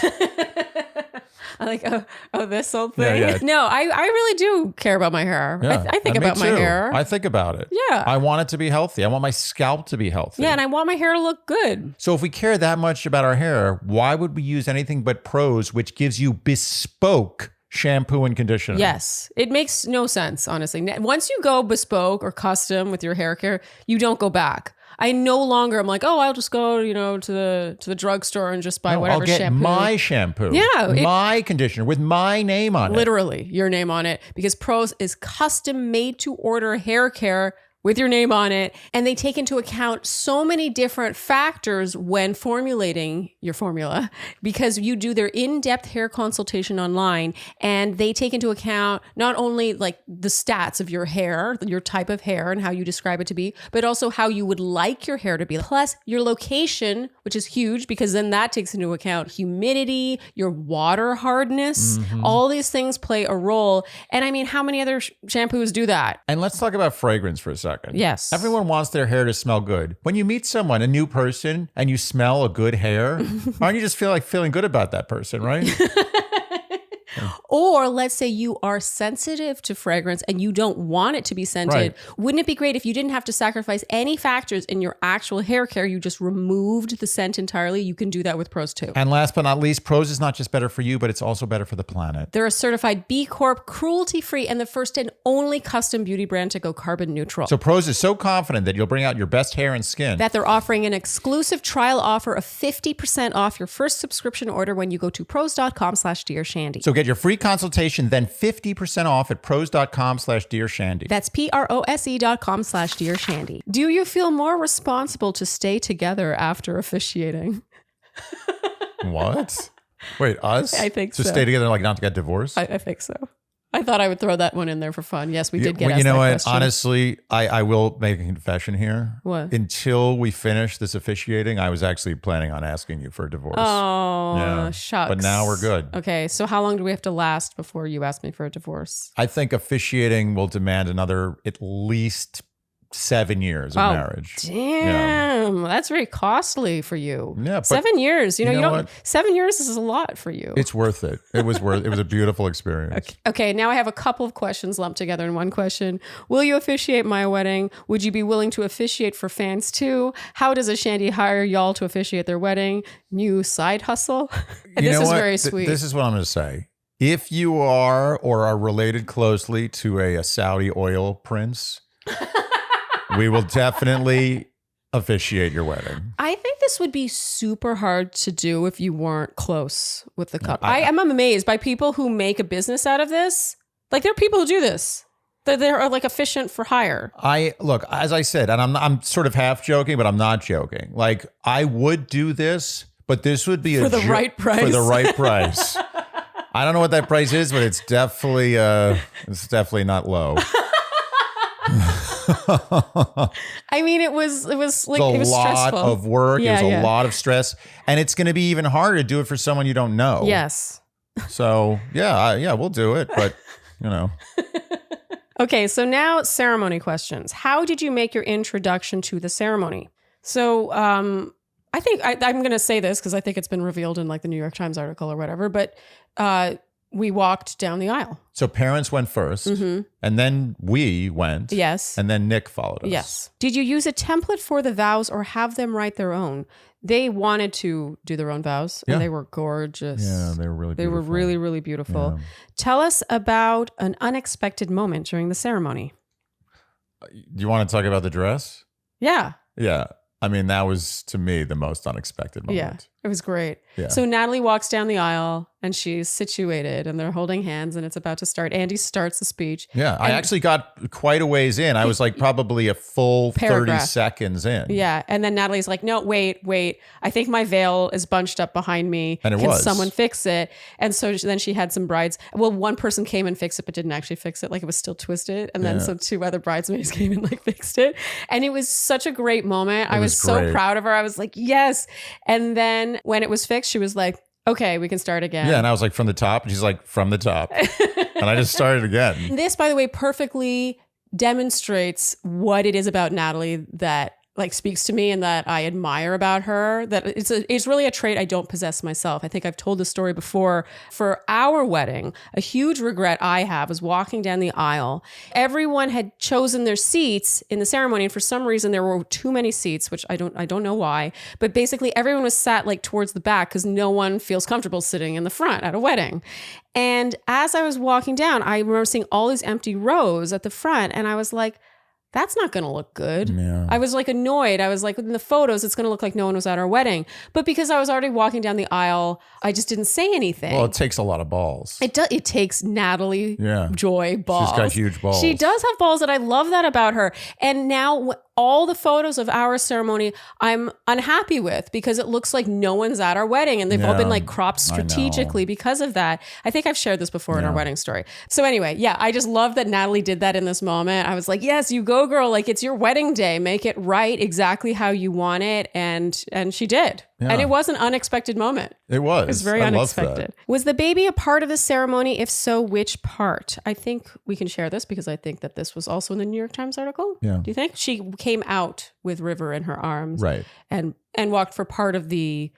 I'm like, oh, this old thing? Yeah. No, I really do care about my hair. Yeah, I think about my hair. I think about it. Yeah. I want it to be healthy. I want my scalp to be healthy. Yeah, and I want my hair to look good. So if we care that much about our hair, why would we use anything but Prose, which gives you bespoke shampoo and conditioner? Yes. It makes no sense, honestly. Once you go bespoke or custom with your hair care, you don't go back. I no longer am like, oh, I'll just go, to the drugstore and just buy whatever I'll get shampoo. my shampoo. Yeah, my conditioner with my name on it. Literally, your name on it, because Prose is custom made to order hair care with your name on it. And they take into account so many different factors when formulating your formula, because you do their in-depth hair consultation online, and they take into account not only like the stats of your hair, your type of hair and how you describe it to be, but also how you would like your hair to be. Plus your location, which is huge because then that takes into account humidity, your water hardness, all these things play a role. And I mean, how many other shampoos do that? And let's talk about fragrance for a second. Yes. Everyone wants their hair to smell good. When you meet someone, a new person, and you smell a good hair, aren't you just feeling good about that person, right? Or let's say you are sensitive to fragrance and you don't want it to be scented. Right. Wouldn't it be great if you didn't have to sacrifice any factors in your actual hair care? You just removed the scent entirely. You can do that with Prose too. And last but not least, Prose is not just better for you, but it's also better for the planet. They're a certified B Corp, cruelty-free, and the first and only custom beauty brand to go carbon neutral. So Prose is so confident that you'll bring out your best hair and skin that they're offering an exclusive trial offer of 50% off your first subscription order when you go to prose.com/Dear Shandy. So get your free consultation, then 50% off at prose.com/Dear Shandy. That's prose.com/Dear Shandy. Do you feel more responsible to stay together after officiating? What? Wait, us? I think to so. stay together, like not to get divorced? I think so. I thought I would throw that one in there for fun. Yes, we did get asked you know that what? question. Honestly, I will make a confession here. What? Until we finish this officiating, I was actually planning on asking you for a divorce. Oh, shucks. But now we're good. Okay, so how long do we have to last before you ask me for a divorce? I think officiating will demand another at least 7 years of marriage. Damn, that's very costly for you. Yeah, but 7 years. You know, you don't. what? 7 years is a lot for you. It's worth it. It was a beautiful experience. Okay, now I have a couple of questions lumped together in one question. Will you officiate my wedding? Would you be willing to officiate for fans too? How does a Shandy hire y'all to officiate their wedding? New side hustle? And this is very sweet. This is what I'm going to say. If you are or are related closely to a Saudi oil prince, we will definitely officiate your wedding. I think this would be super hard to do if you weren't close with the couple. I'm amazed by people who make a business out of this. Like, there are people who do this. They're like efficient for hire. Look, as I said, and I'm sort of half joking, but I'm not joking. Like, I would do this, but this would be for the right price. For the right price. I don't know what that price is, but it's definitely not low. I mean, it was like, it was stressful. a lot of work. Yeah, it was a lot of stress, and it's going to be even harder to do it for someone you don't know. Yes. So yeah, we'll do it, but you know. Okay, so now ceremony questions. How did you make your introduction to the ceremony? So I think I'm going to say this because I think it's been revealed in like the New York Times article or whatever, but we walked down the aisle. So parents went first, and then we went. Yes. And then Nick followed us. Yes. Did you use a template for the vows or have them write their own? They wanted to do their own vows, and they were gorgeous. Yeah, they were really beautiful. They were really, really beautiful. Yeah. Tell us about an unexpected moment during the ceremony. Do you want to talk about the dress? Yeah. Yeah. I mean, that was, to me, the most unexpected moment. Yeah, it was great. Yeah. So Natalie walks down the aisle and she's situated and they're holding hands and it's about to start. Andy starts the speech. Yeah, I actually got quite a ways in. I was like probably a full Paragraph. 30 seconds in. Yeah. And then Natalie's like, no, wait. I think my veil is bunched up behind me. And it Can was. someone fix it? And so then she had some brides. Well, one person came and fixed it, but didn't actually fix it. Like it was still twisted. And then so two other bridesmaids came and like fixed it. And it was such a great moment. I was so proud of her. I was like, yes. And then when it was fixed, she was like, okay, we can start again. Yeah, and I was like, from the top? And she's like, from the top. And I just started again. This, by the way, perfectly demonstrates what it is about Natalie that like speaks to me and that I admire about her. That it's really a trait I don't possess myself. I think I've told this story before. For our wedding, a huge regret I have was walking down the aisle. Everyone had chosen their seats in the ceremony, and for some reason there were too many seats, which I don't know why. But basically, everyone was sat like towards the back because no one feels comfortable sitting in the front at a wedding. And as I was walking down, I remember seeing all these empty rows at the front, and I was like, that's not going to look good. Yeah. I was like annoyed. I was like, in the photos, it's going to look like no one was at our wedding. But because I was already walking down the aisle, I just didn't say anything. Well, it takes a lot of balls. It does. It takes Natalie Joy balls. She's got huge balls. She does have balls, and I love that about her. And now all the photos of our ceremony, I'm unhappy with because it looks like no one's at our wedding, and they've all been like cropped strategically because of that. I think I've shared this before in our wedding story. So anyway, I just love that Natalie did that in this moment. I was like, yes, you go, girl. Like it's your wedding day. Make it right exactly how you want it. And she did. Yeah. And it was an unexpected moment. It was. It was very unexpected. Was the baby a part of the ceremony? If so, which part? I think we can share this because I think that this was also in the New York Times article. Yeah. Do you think? She came out with River in her arms. Right. And walked for part of the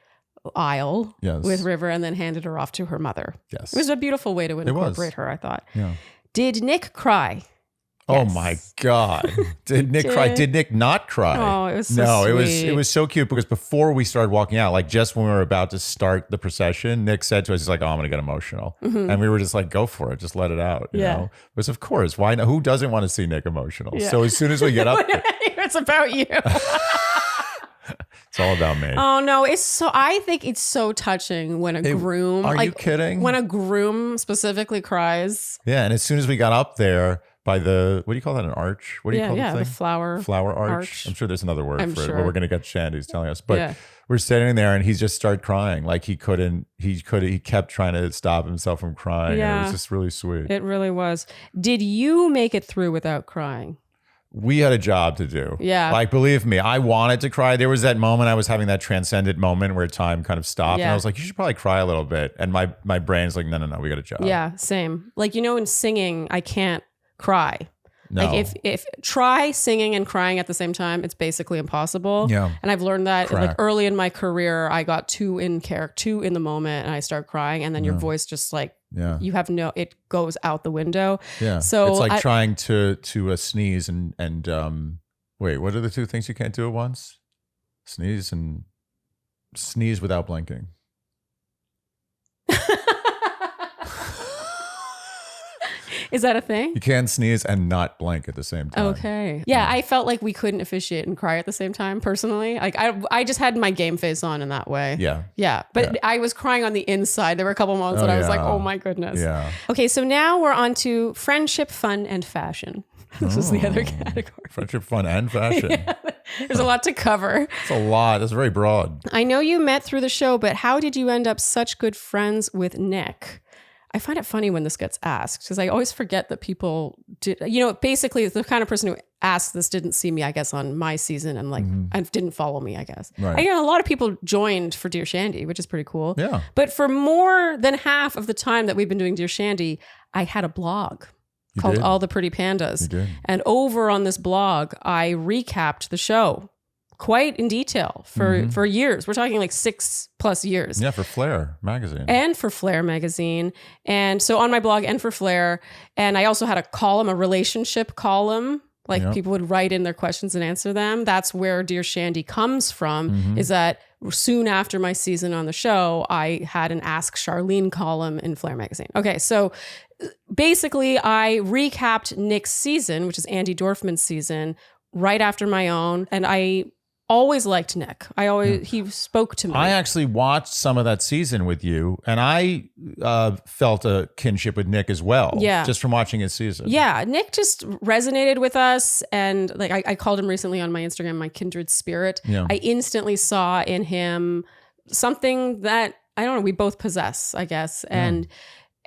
aisle with River and then handed her off to her mother. Yes. It was a beautiful way to incorporate her, I thought. Yeah. Did Nick cry? Oh my God. Did Nick cry? Did Nick not cry? Oh, it was so sweet. it was so cute because before we started walking out, like just when we were about to start the procession, Nick said to us, he's like, oh, I'm going to get emotional. Mm-hmm. And we were just like, go for it. Just let it out. You know? Because of course, why not? Who doesn't want to see Nick emotional? Yeah. So as soon as we get up. It's about you. It's all about me. Oh no, I think it's so touching when a groom. Are you kidding? When a groom specifically cries. Yeah. And as soon as we got up there, by the, what do you call that, an arch? What do you call the thing? The flower arch. I'm sure there's another word for it, but we're going to get Shandy's telling us. But we're standing there and he just started crying. Like he kept trying to stop himself from crying. Yeah. And it was just really sweet. It really was. Did you make it through without crying? We had a job to do. Yeah. Like, believe me, I wanted to cry. There was that moment I was having that transcendent moment where time kind of stopped. And I was like, you should probably cry a little bit. And my brain's like, no, we got a job. Yeah, same. Like, in singing, I can't cry. No. Like if try singing and crying at the same time, it's basically impossible. Yeah. And I've learned that like early in my career, I got too in the moment and I start crying and then your voice just like, you have it goes out the window. Yeah. So it's like trying to sneeze and wait, what are the two things you can't do at once? Sneeze without blinking. Is that a thing? You can't sneeze and not blink at the same time. Okay. Yeah, I felt like we couldn't officiate and cry at the same time personally. Like I just had my game face on in that way. Yeah. Yeah. But I was crying on the inside. There were a couple moments that I was like, oh my goodness. Yeah. Okay, so now we're on to friendship, fun, and fashion. This was the other category. Friendship, fun, and fashion. There's a lot to cover. It's a lot. That's very broad. I know you met through the show, but how did you end up such good friends with Nick? I find it funny when this gets asked because I always forget that people did, basically the kind of person who asked this didn't see me, I guess, on my season and and didn't follow me, I guess. Right. A lot of people joined for Dear Shandy, which is pretty cool. Yeah. But for more than half of the time that we've been doing Dear Shandy, I had a blog. called did. All the Pretty Pandas. You did. And over on this blog, I recapped the show quite in detail for years. We're talking like 6+ years. Yeah, for Flair magazine. And for Flair magazine. And so on my blog and for Flair. And I also had a column, a relationship column. Like people would write in their questions and answer them. That's where Dear Shandy comes from, is that soon after my season on the show, I had an Ask Sharleen column in Flair magazine. Okay, so basically I recapped Nick's season, which is Andy Dorfman's season, right after my own. And I always liked Nick. He spoke to me. I actually watched some of that season with you, and I felt a kinship with Nick as well. Yeah. Just from watching his season. Yeah, Nick just resonated with us. And like I called him recently on my Instagram, my kindred spirit. Yeah. I instantly saw in him something that, I don't know, we both possess, I guess.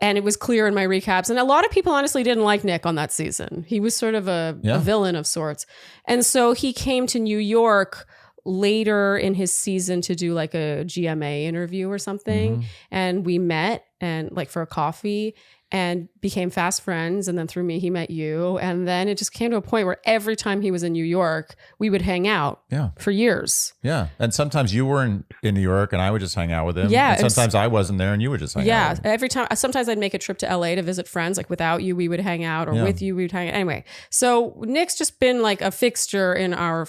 And it was clear in my recaps. And a lot of people honestly didn't like Nick on that season. He was sort of a villain of sorts. And so he came to New York later in his season to do like a GMA interview or something. And we met and like for a coffee and became fast friends. And then through me, he met you. And then it just came to a point where every time he was in New York, we would hang out for years. Yeah. And sometimes you were in New York and I would just hang out with him. Yeah. And sometimes I wasn't there and you would just hang out with him. Every time, sometimes I'd make a trip to LA to visit friends. Like without you, we would hang out, or with you, we would hang out. Anyway, so Nick's just been like a fixture in our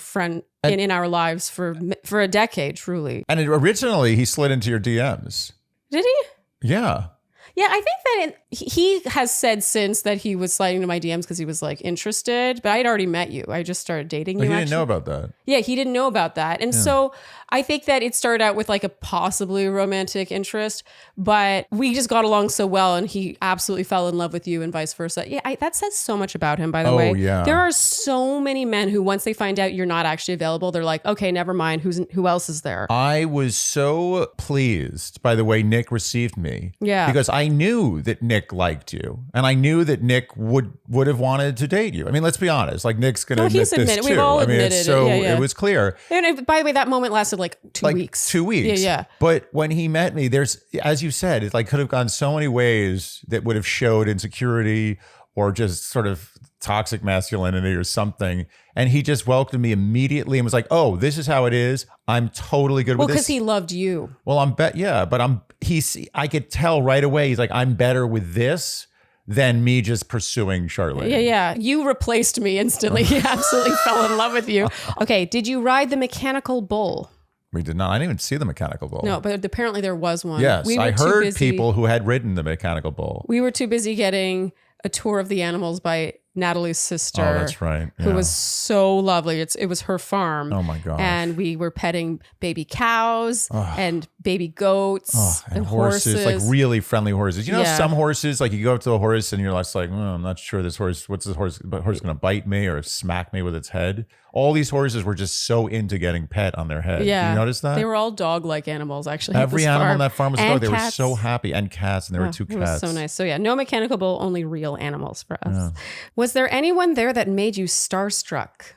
in our lives for a decade, truly. And originally he slid into your DMs. Did he? Yeah. Yeah, I think that he has said since that he was sliding to my DMs because he was like interested, but I had already met you. I just started dating you. He didn't know about that. Yeah, he didn't know about that. And so I think that it started out with like a possibly romantic interest, but we just got along so well and he absolutely fell in love with you and vice versa. Yeah, that says so much about him, by the way. Yeah. There are so many men who once they find out you're not actually available, they're like, okay, never mind. Who else is there? I was so pleased by the way Nick received me. Yeah. Because I knew that Nick liked you and I knew that Nick would have wanted to date you. I mean, let's be honest. Like Nick's going to admit he's this admitted. too. We've all I mean, admitted it's so it. Yeah. it was clear. And by the way, that moment lasted like 2 weeks. 2 weeks. Yeah. But when he met me, there's, as you said, it like could have gone so many ways that would have showed insecurity or just sort of toxic masculinity or something. And he just welcomed me immediately and was like, "Oh, this is how it is. I'm totally good with this." Well, because he loved you. Well, I could tell right away. He's like, "I'm better with this than me just pursuing Sharleen." Yeah. You replaced me instantly. He absolutely fell in love with you. Okay. Did you ride the mechanical bull? We did not. I didn't even see the mechanical bull. No, but apparently there was one. Yes, We were I too heard busy- people who had ridden the mechanical bull. We were too busy getting a tour of the animals by Natalie's sister. Oh, that's right. Who Yeah. was so lovely. It was her farm. Oh my gosh. And we were petting baby cows and baby goats and horses. Like really friendly horses. You know, Yeah. some horses, like you go up to a horse and you're just like, I'm not sure this horse, what's this horse going to bite me or smack me with its head? All these horses were just so into getting pet on their head. Yeah. You notice that? They were all dog-like animals, actually. at Every this animal farm. on that farm was a And dog. They cats. were so happy. And cats. And there were 2 It was cats. so nice. So yeah, no mechanical bull, only real animals for us. Was there anyone there that made you starstruck?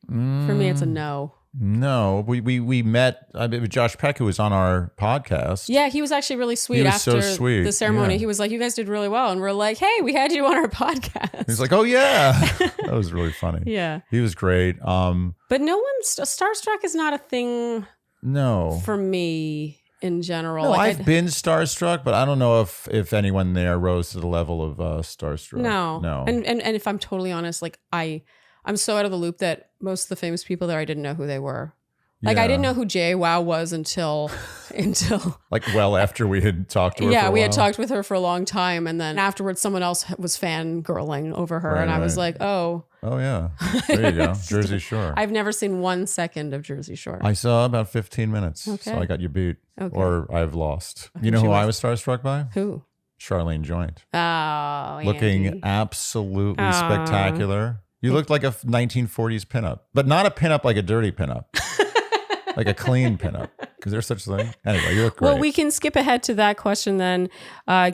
For me, it's a no. No, we met Josh Peck, who was on our podcast. Yeah, he was actually really sweet He was after so sweet. the ceremony. Yeah. He was like, "You guys did really well," and we're like, "Hey, we had you on our podcast." He's like, "Oh yeah," that was really funny. Yeah, he was great. But no one starstruck is not a thing. No, for me in general. No, like I've been starstruck, but I don't know if anyone there rose to the level of starstruck. No. And if I'm totally honest, like I'm so out of the loop that most of the famous people there, I didn't know who they were. Like I didn't know who Wow was until like well after we had talked to her. Yeah, for a we while. had talked with her for a long time, and then afterwards, someone else was fangirling over her, and I was like, oh yeah, there you go, Jersey Shore. I've never seen 1 second of Jersey Shore. I saw about 15 minutes, so I got you beat, or I've lost. You know who I was starstruck by? Who? Charlene Joint. Oh, looking Andy. absolutely spectacular. You looked like a 1940s pinup, but not a pinup like a dirty pinup. Like a clean pinup. Is there such a thing? Anyway, you look great. Well, we can skip ahead to that question then.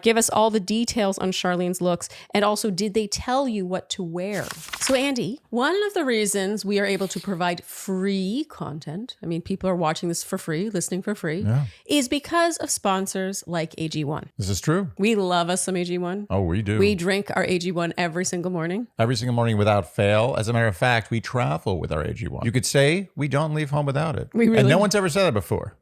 Give us all the details on Sharleen's looks. And also, did they tell you what to wear? So, Andy, one of the reasons we are able to provide free content, I mean, people are watching this for free, listening for free, is because of sponsors like AG1. This is true. We love us some AG1. Oh, we do. We drink our AG1 every single morning. Every single morning without fail. As a matter of fact, we travel with our AG1. You could say we don't leave home without it. And no one's ever said that before.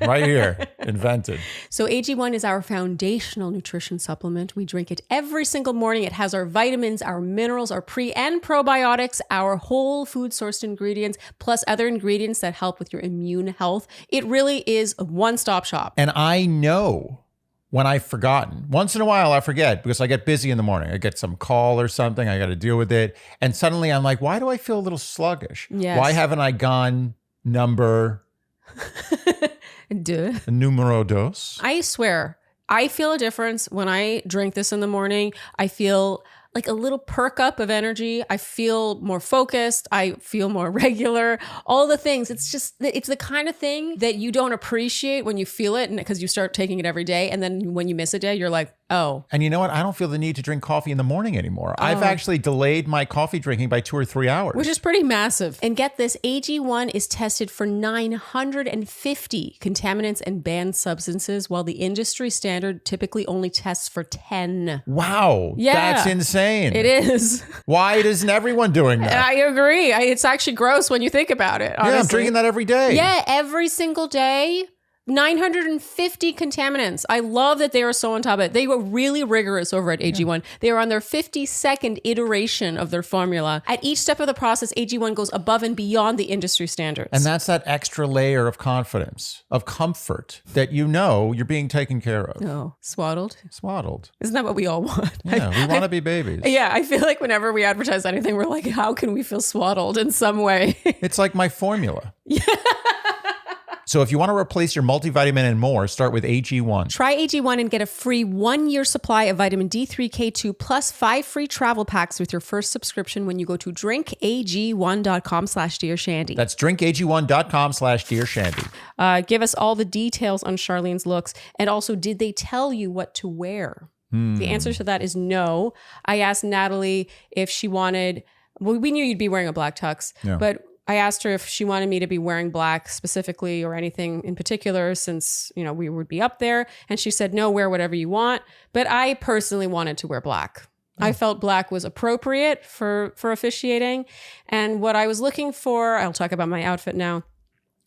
Right here, invented. So AG1 is our foundational nutrition supplement. We drink it every single morning. It has our vitamins, our minerals, our pre and probiotics, our whole food sourced ingredients, plus other ingredients that help with your immune health. It really is a one-stop shop. And I know when I've forgotten. Once in a while I forget because I get busy in the morning. I get some call or something. I got to deal with it. And suddenly I'm like, why do I feel a little sluggish? Yes. Why haven't I gone numero dos? I swear, I feel a difference when I drink this in the morning. I feel like a little perk up of energy. I feel more focused. I feel more regular, all the things. It's the kind of thing that you don't appreciate when you feel it, and because you start taking it every day. And then when you miss a day, you're like, oh. And you know what? I don't feel the need to drink coffee in the morning anymore. I've actually delayed my coffee drinking by 2 or 3 hours. Which is pretty massive. And get this, AG1 is tested for 950 contaminants and banned substances, while the industry standard typically only tests for 10. Wow. Yeah. That's insane. It is. Why isn't everyone doing that? I agree. It's actually gross when you think about it, honestly. Yeah, I'm drinking that every day. Yeah, every single day. 950 contaminants. I love that they are so on top of it. They were really rigorous over at AG1. They are on their 52nd iteration of their formula. At each step of the process, AG1 goes above and beyond the industry standards. And that's that extra layer of confidence, of comfort, that you know you're being taken care of. Oh, swaddled? Swaddled. Isn't that what we all want? Yeah, we want to be babies. Yeah, I feel like whenever we advertise anything, we're like, how can we feel swaddled in some way? It's like my formula. Yeah. So if you want to replace your multivitamin and more, start with AG1. Try AG1 and get a free 1-year supply of vitamin D3K2 plus 5 free travel packs with your first subscription when you go to drinkag1.com/Dear Shandy. That's drinkag1.com/Dear Shandy. Give us all the details on Sharleen's looks. And also, did they tell you what to wear? The answer to that is no. I asked Natalie if she wanted, well, we knew you'd be wearing a black tux, but I asked her if she wanted me to be wearing black specifically or anything in particular, since, you know, we would be up there. And she said, no, wear whatever you want. But I personally wanted to wear black. I felt black was appropriate for officiating. And what I was looking for, I'll talk about my outfit now,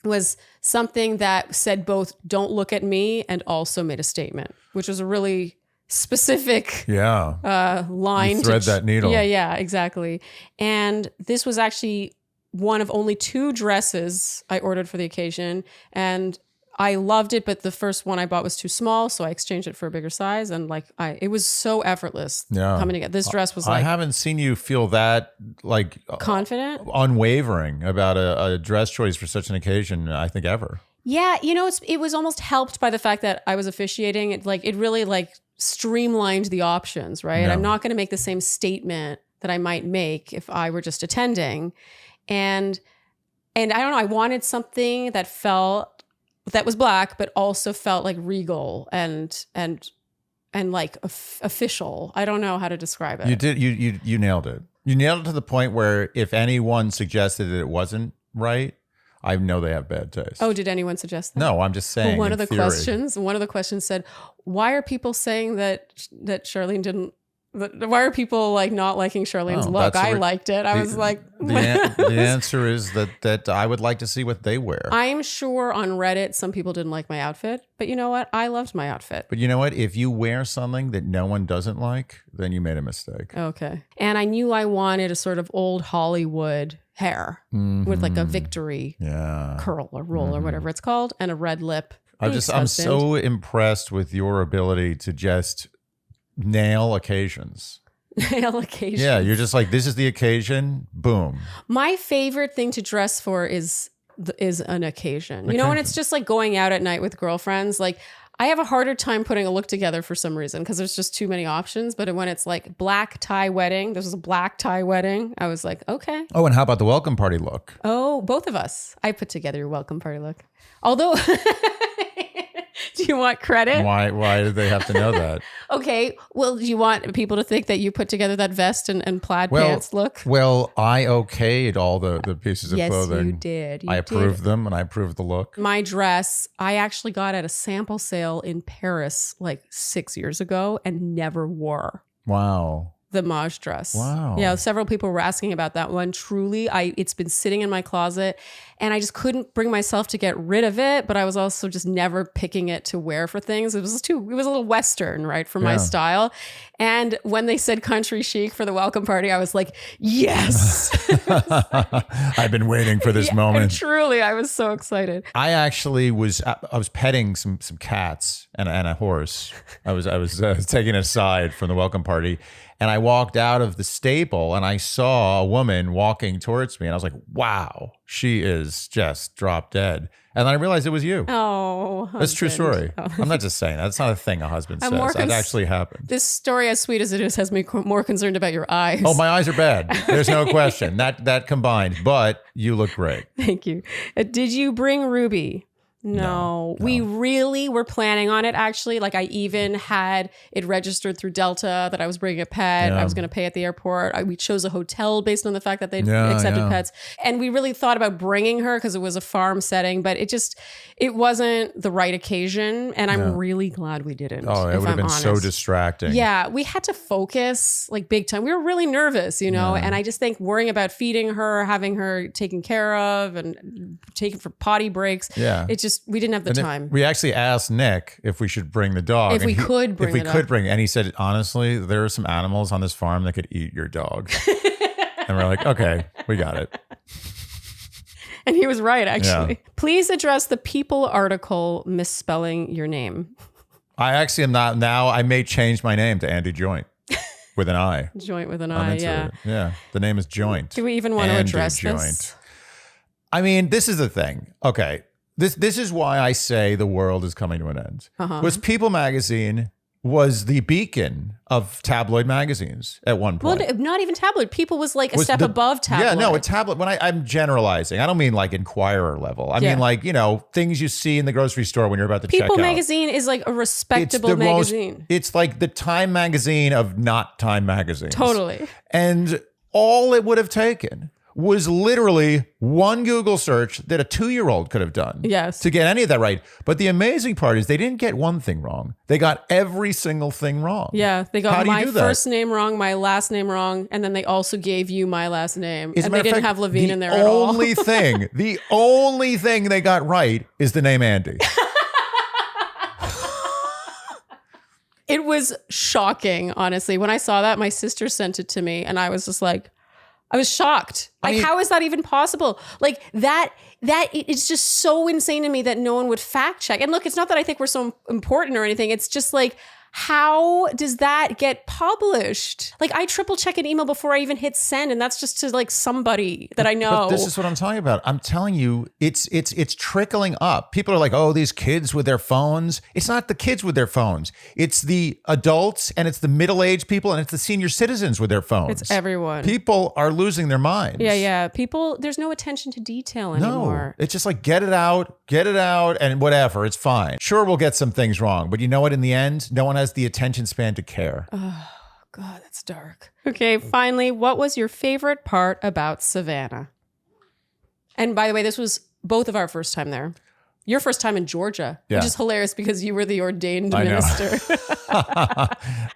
was something that said both don't look at me and also made a statement, which was a really specific line. You thread that needle. Yeah, exactly. And this was actually one of only 2 dresses I ordered for the occasion, and I loved it, but the first one I bought was too small, so I exchanged it for a bigger size, and it was so effortless coming together. This dress was I haven't seen you feel that confident, unwavering about a dress choice for such an occasion, I think, ever. Yeah, you know, it was almost helped by the fact that I was officiating. It really streamlined the options, right? No. I'm not going to make the same statement that I might make if I were just attending. And I don't know, I wanted something that was black, but also felt like regal and like official. I don't know how to describe it. You did. You nailed it. You nailed it to the point where if anyone suggested that it wasn't right, I know they have bad taste. Oh, did anyone suggest that? No, I'm just saying. One of the questions said, why are people saying that Sharleen didn't? Why are people not liking Sharleen's look? I liked it. I was like, the answer is that I would like to see what they wear. I'm sure on Reddit some people didn't like my outfit, but you know what? I loved my outfit. But you know what? If you wear something that no one doesn't like, then you made a mistake. Okay. And I knew I wanted a sort of old Hollywood hair with like a victory curl or roll or whatever it's called, and a red lip. I'm so impressed with your ability to just nail occasions. Nail occasions. Yeah, you're just like, this is the occasion. Boom. My favorite thing to dress for is an occasion. You know, when it's just like going out at night with girlfriends, like I have a harder time putting a look together for some reason because there's just too many options. But when it's like black tie wedding, this was a black tie wedding. I was like, okay. Oh, and how about the welcome party look? Oh, both of us. I put together your welcome party look. Although, do you want credit? Why did they have to know that? Okay. Well, do you want people to think that you put together that vest and plaid pants look? Well, I okayed all the pieces of clothing. Yes, you did. I approved them and I approved the look. My dress, I actually got at a sample sale in Paris like 6 years ago and never wore. Wow. The mauve dress. Wow. Yeah, several people were asking about that one. Truly, it's been sitting in my closet and I just couldn't bring myself to get rid of it, but I was also just never picking it to wear for things. It was a little Western, right, for my style. And when they said country chic for the welcome party, I was like, yes. I've been waiting for this moment. Truly, I was so excited. I actually was petting some cats and a horse. I was taking it aside from the welcome party. And I walked out of the stable and I saw a woman walking towards me. And I was like, wow, she is just drop dead. And then I realized it was you. Oh, husband. That's a true story. Oh. I'm not just saying that. That's not a thing a husband says. That actually happened. This story, as sweet as it is, has me more concerned about your eyes. Oh, my eyes are bad. There's no question. That combined. But you look great. Thank you. Did you bring Ruby? No, we really were planning on it, actually. Like I even had it registered through Delta that I was bringing a pet. I was going to pay at the airport. We chose a hotel based on the fact that they accepted pets. And we really thought about bringing her because it was a farm setting, but it wasn't the right occasion. And I'm really glad we didn't. Oh, it would have been so distracting. Yeah, we had to focus like big time. We were really nervous, and I just think worrying about feeding her, having her taken care of and taken for potty breaks. Yeah. We didn't have the time. We actually asked Nick if we should bring the dog. If we could bring and he said, honestly, there are some animals on this farm that could eat your dog. And we're like, okay, we got it. And he was right, actually. Yeah. Please address the People article misspelling your name. I actually am not now. I may change my name to Andy Joint with an I. Joint with an I, yeah. Yeah, the name is Joint. Do we even want to address this? I mean, this is the thing. Okay. This is why I say the world is coming to an end. Was People magazine was the beacon of tabloid magazines at one point. Well, not even tabloid. People was like a step above tabloid. Yeah, no, a tabloid. When I'm generalizing, I don't mean like Inquirer level. I mean like, things you see in the grocery store when you're about to check out. People magazine is like a respectable magazine. It's like the Time magazine of not Time magazines. Totally. And all it would have taken was literally one Google search that a 2-year-old could have done to get any of that right. But the amazing part is they didn't get one thing wrong. They got every single thing wrong. Yeah, they got my first name wrong, my last name wrong, and then they also gave you my last name. And they didn't have Levine in there at all. The only thing they got right is the name Andy. It was shocking, honestly. When I saw that, my sister sent it to me, and I was just like, I was shocked. Like, how is that even possible? Like that it's just so insane to me that no one would fact check. And look, it's not that I think we're so important or anything. It's just like, how does that get published? Like I triple check an email before I even hit send, and that's just to like somebody that I know. But this is what I'm talking about. I'm telling you, it's trickling up. People are like, oh, these kids with their phones. It's not the kids with their phones. It's the adults and it's the middle-aged people and it's the senior citizens with their phones. It's everyone. People are losing their minds. Yeah. People, there's no attention to detail anymore. No, it's just like get it out and whatever. It's fine. Sure, we'll get some things wrong, but you know what? In the end, no one has the attention span to care. Oh, God, that's dark. Okay, finally, what was your favorite part about Savannah? And by the way, this was both of our first time there. Your first time in Georgia, which is hilarious because you were the ordained minister.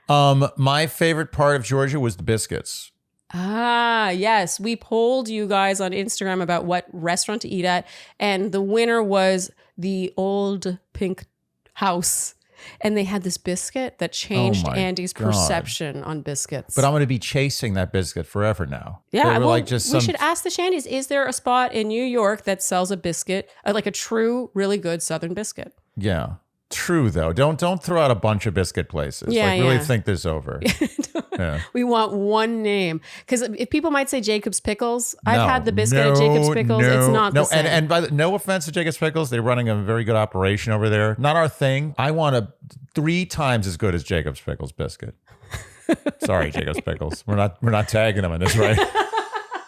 My favorite part of Georgia was the biscuits. Ah, yes. We polled you guys on Instagram about what restaurant to eat at, and the winner was the Old Pink House. And they had this biscuit that changed Andy's perception on biscuits. But I'm going to be chasing that biscuit forever now. Yeah, we should ask the Shandies, is there a spot in New York that sells a biscuit, like a true, really good Southern biscuit? Yeah. True though. Don't throw out a bunch of biscuit places. Yeah, like really yeah. think this over. Yeah. We want one name. Because if people might say Jacob's Pickles, I've No, had the biscuit at Jacob's Pickles. It's not the same. And by no offense to Jacob's Pickles, they're running a very good operation over there. Not our thing. I want a 3 times as good as Jacob's Pickles biscuit. Sorry, Jacob's Pickles. We're not tagging them in this, right?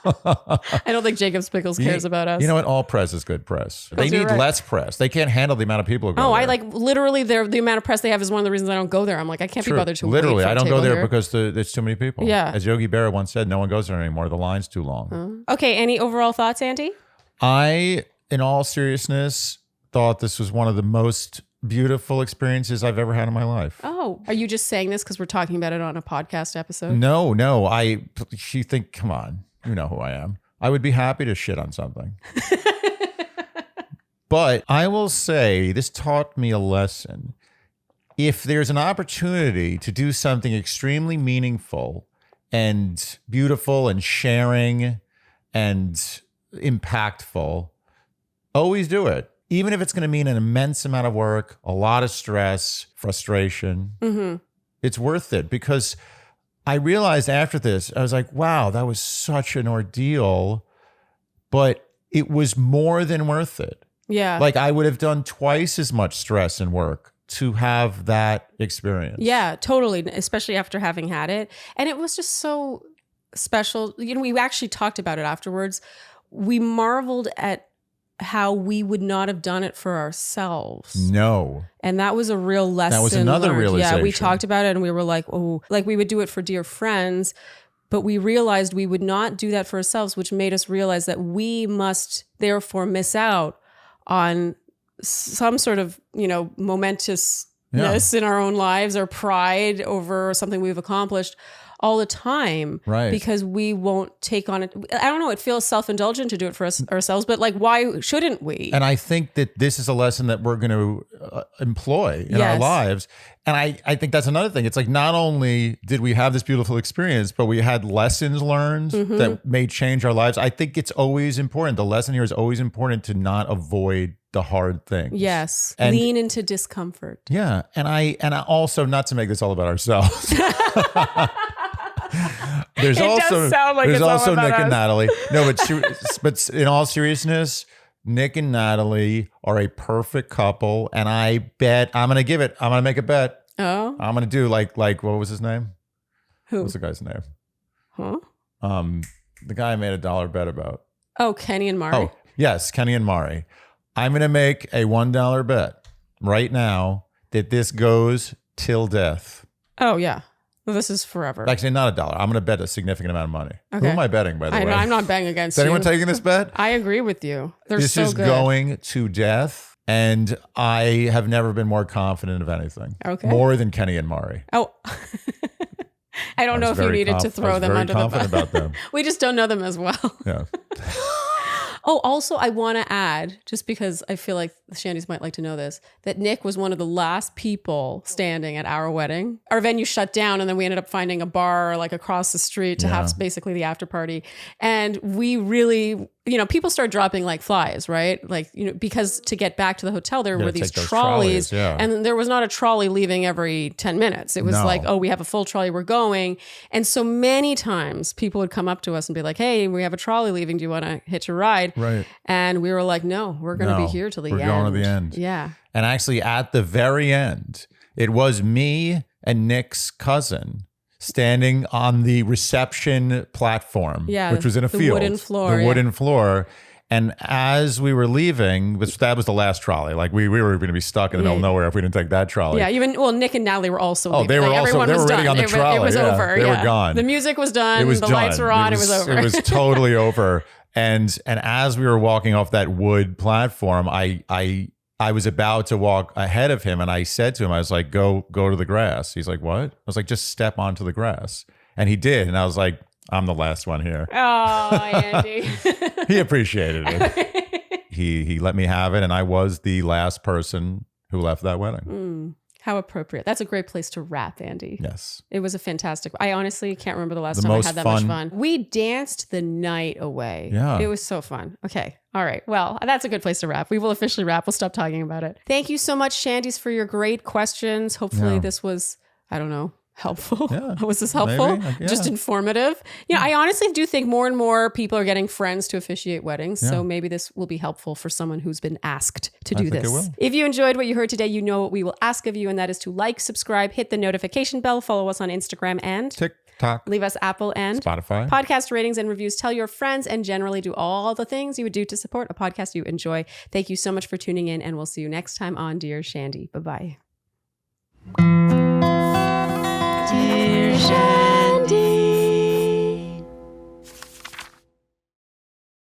I don't think Jacob's Pickles cares about us. You know what? All press is good press. They you're need right. less press. They can't handle the amount of people who go there. I like literally the amount of press they have is one of the reasons I don't go there. I'm like, I can't True. be bothered to Literally, wait for I a don't go table there here. because there's too many people. Yeah. As Yogi Berra once said, no one goes there anymore. The line's too long. Okay, any overall thoughts, Andy? I, in all seriousness, thought this was one of the most beautiful experiences I've ever had in my life. Oh, are you just saying this because we're talking about it on a podcast episode? No. You think, come on, you know who I am. I would be happy to shit on something. But I will say this taught me a lesson. If there's an opportunity to do something extremely meaningful and beautiful and sharing and impactful, always do it. Even if it's going to mean an immense amount of work, a lot of stress, frustration, it's worth it. Because I realized after this, I was like, wow, that was such an ordeal, but it was more than worth it. Yeah. Like I would have done twice as much stress and work to have that experience. Yeah, totally. Especially after having had it. And it was just so special. You know, we actually talked about it afterwards. We marveled at how we would not have done it for ourselves. No. And that was a real lesson. That was another learned. realization. Yeah, we talked about it and we were like, oh, like we would do it for dear friends, but we realized we would not do that for ourselves, which made us realize that we must therefore miss out on some sort of, momentousness in our own lives or pride over something we've accomplished all the time, right? Because we won't take on it. I don't know. It feels self-indulgent to do it for ourselves, but like, why shouldn't we? And I think that this is a lesson that we're going to employ in our lives. And I think that's another thing. It's like, not only did we have this beautiful experience, but we had lessons learned that may change our lives. I think it's always important. The lesson here is always important to not avoid the hard things. Yes. And lean into discomfort. Yeah. And I also, not to make this all about ourselves. There's also Nick and Natalie. No, but in all seriousness, Nick and Natalie are a perfect couple, and I bet I'm gonna make a bet. Oh, I'm gonna do like what was his name? Who? What was the guy's name? Huh? The guy I made $1 bet about. Oh, Kenny and Mari. Oh, yes, Kenny and Mari. I'm gonna make a $1 bet right now that this goes till death. Oh yeah. Well, this is forever. Actually, not $1. I'm going to bet a significant amount of money. Okay. Who am I betting, by the way? I'm not betting against you. Is anyone you. taking this bet? I agree with you. They're this so is good. going to death, and I have never been more confident of anything. Okay. More than Kenny and Mari. Oh. I don't know if you needed to throw them under the bus. I was very confident about them. We just don't know them as well. Yeah. Oh, also, I want to add, just because I feel like the Shandys might like to know this, that Nick was one of the last people standing at our wedding. Our venue shut down, and then we ended up finding a bar like across the street to have basically the after party. And we really, people start dropping like flies, right? Like, because to get back to the hotel, there were these trolleys, and there was not a trolley leaving every 10 minutes. It was like, oh, we have a full trolley, we're going. And so many times people would come up to us and be like, hey, we have a trolley leaving. Do you want to hitch a ride? Right. And we were like, no, we're going to be here till the end. We're going to the end. Yeah. And actually at the very end, it was me and Nick's cousin standing on the reception platform, which was in a field. The wooden floor. The wooden floor. And as we were leaving, that was the last trolley. Like we were going to be stuck in the middle of nowhere if we didn't take that trolley. Yeah, Nick and Natalie were also leaving. They were like, also, they were already on the trolley. It was over. They were gone. The music was done. The lights were on. It was over. It was totally over. And as we were walking off that wood platform, I was about to walk ahead of him, and I said to him, I was like, go to the grass. He's like, what? I was like, just step onto the grass. And he did. And I was like, I'm the last one here. Oh, Andy. He appreciated it. He let me have it, and I was the last person who left that wedding. How appropriate. That's a great place to wrap, Andy. Yes. It was a fantastic. I honestly can't remember the last The time I most had that fun. much fun. We danced the night away. Yeah. It was so fun. Okay. All right. Well, that's a good place to wrap. We will officially wrap. We'll stop talking about it. Thank you so much, Shandy's, for your great questions. Hopefully this was, I don't know, helpful. Yeah, Was this helpful? maybe. Yeah. Just informative? I honestly do think more and more people are getting friends to officiate weddings. So maybe this will be helpful for someone who's been asked to do think this. it will. If you enjoyed what you heard today, you know what we will ask of you, and that is to like, subscribe, hit the notification bell, follow us on Instagram, and TikTok, leave us Apple and Spotify, podcast ratings and reviews. Tell your friends and generally do all the things you would do to support a podcast you enjoy. Thank you so much for tuning in, and we'll see you next time on Dear Shandy. Bye-bye. Dear Shandy.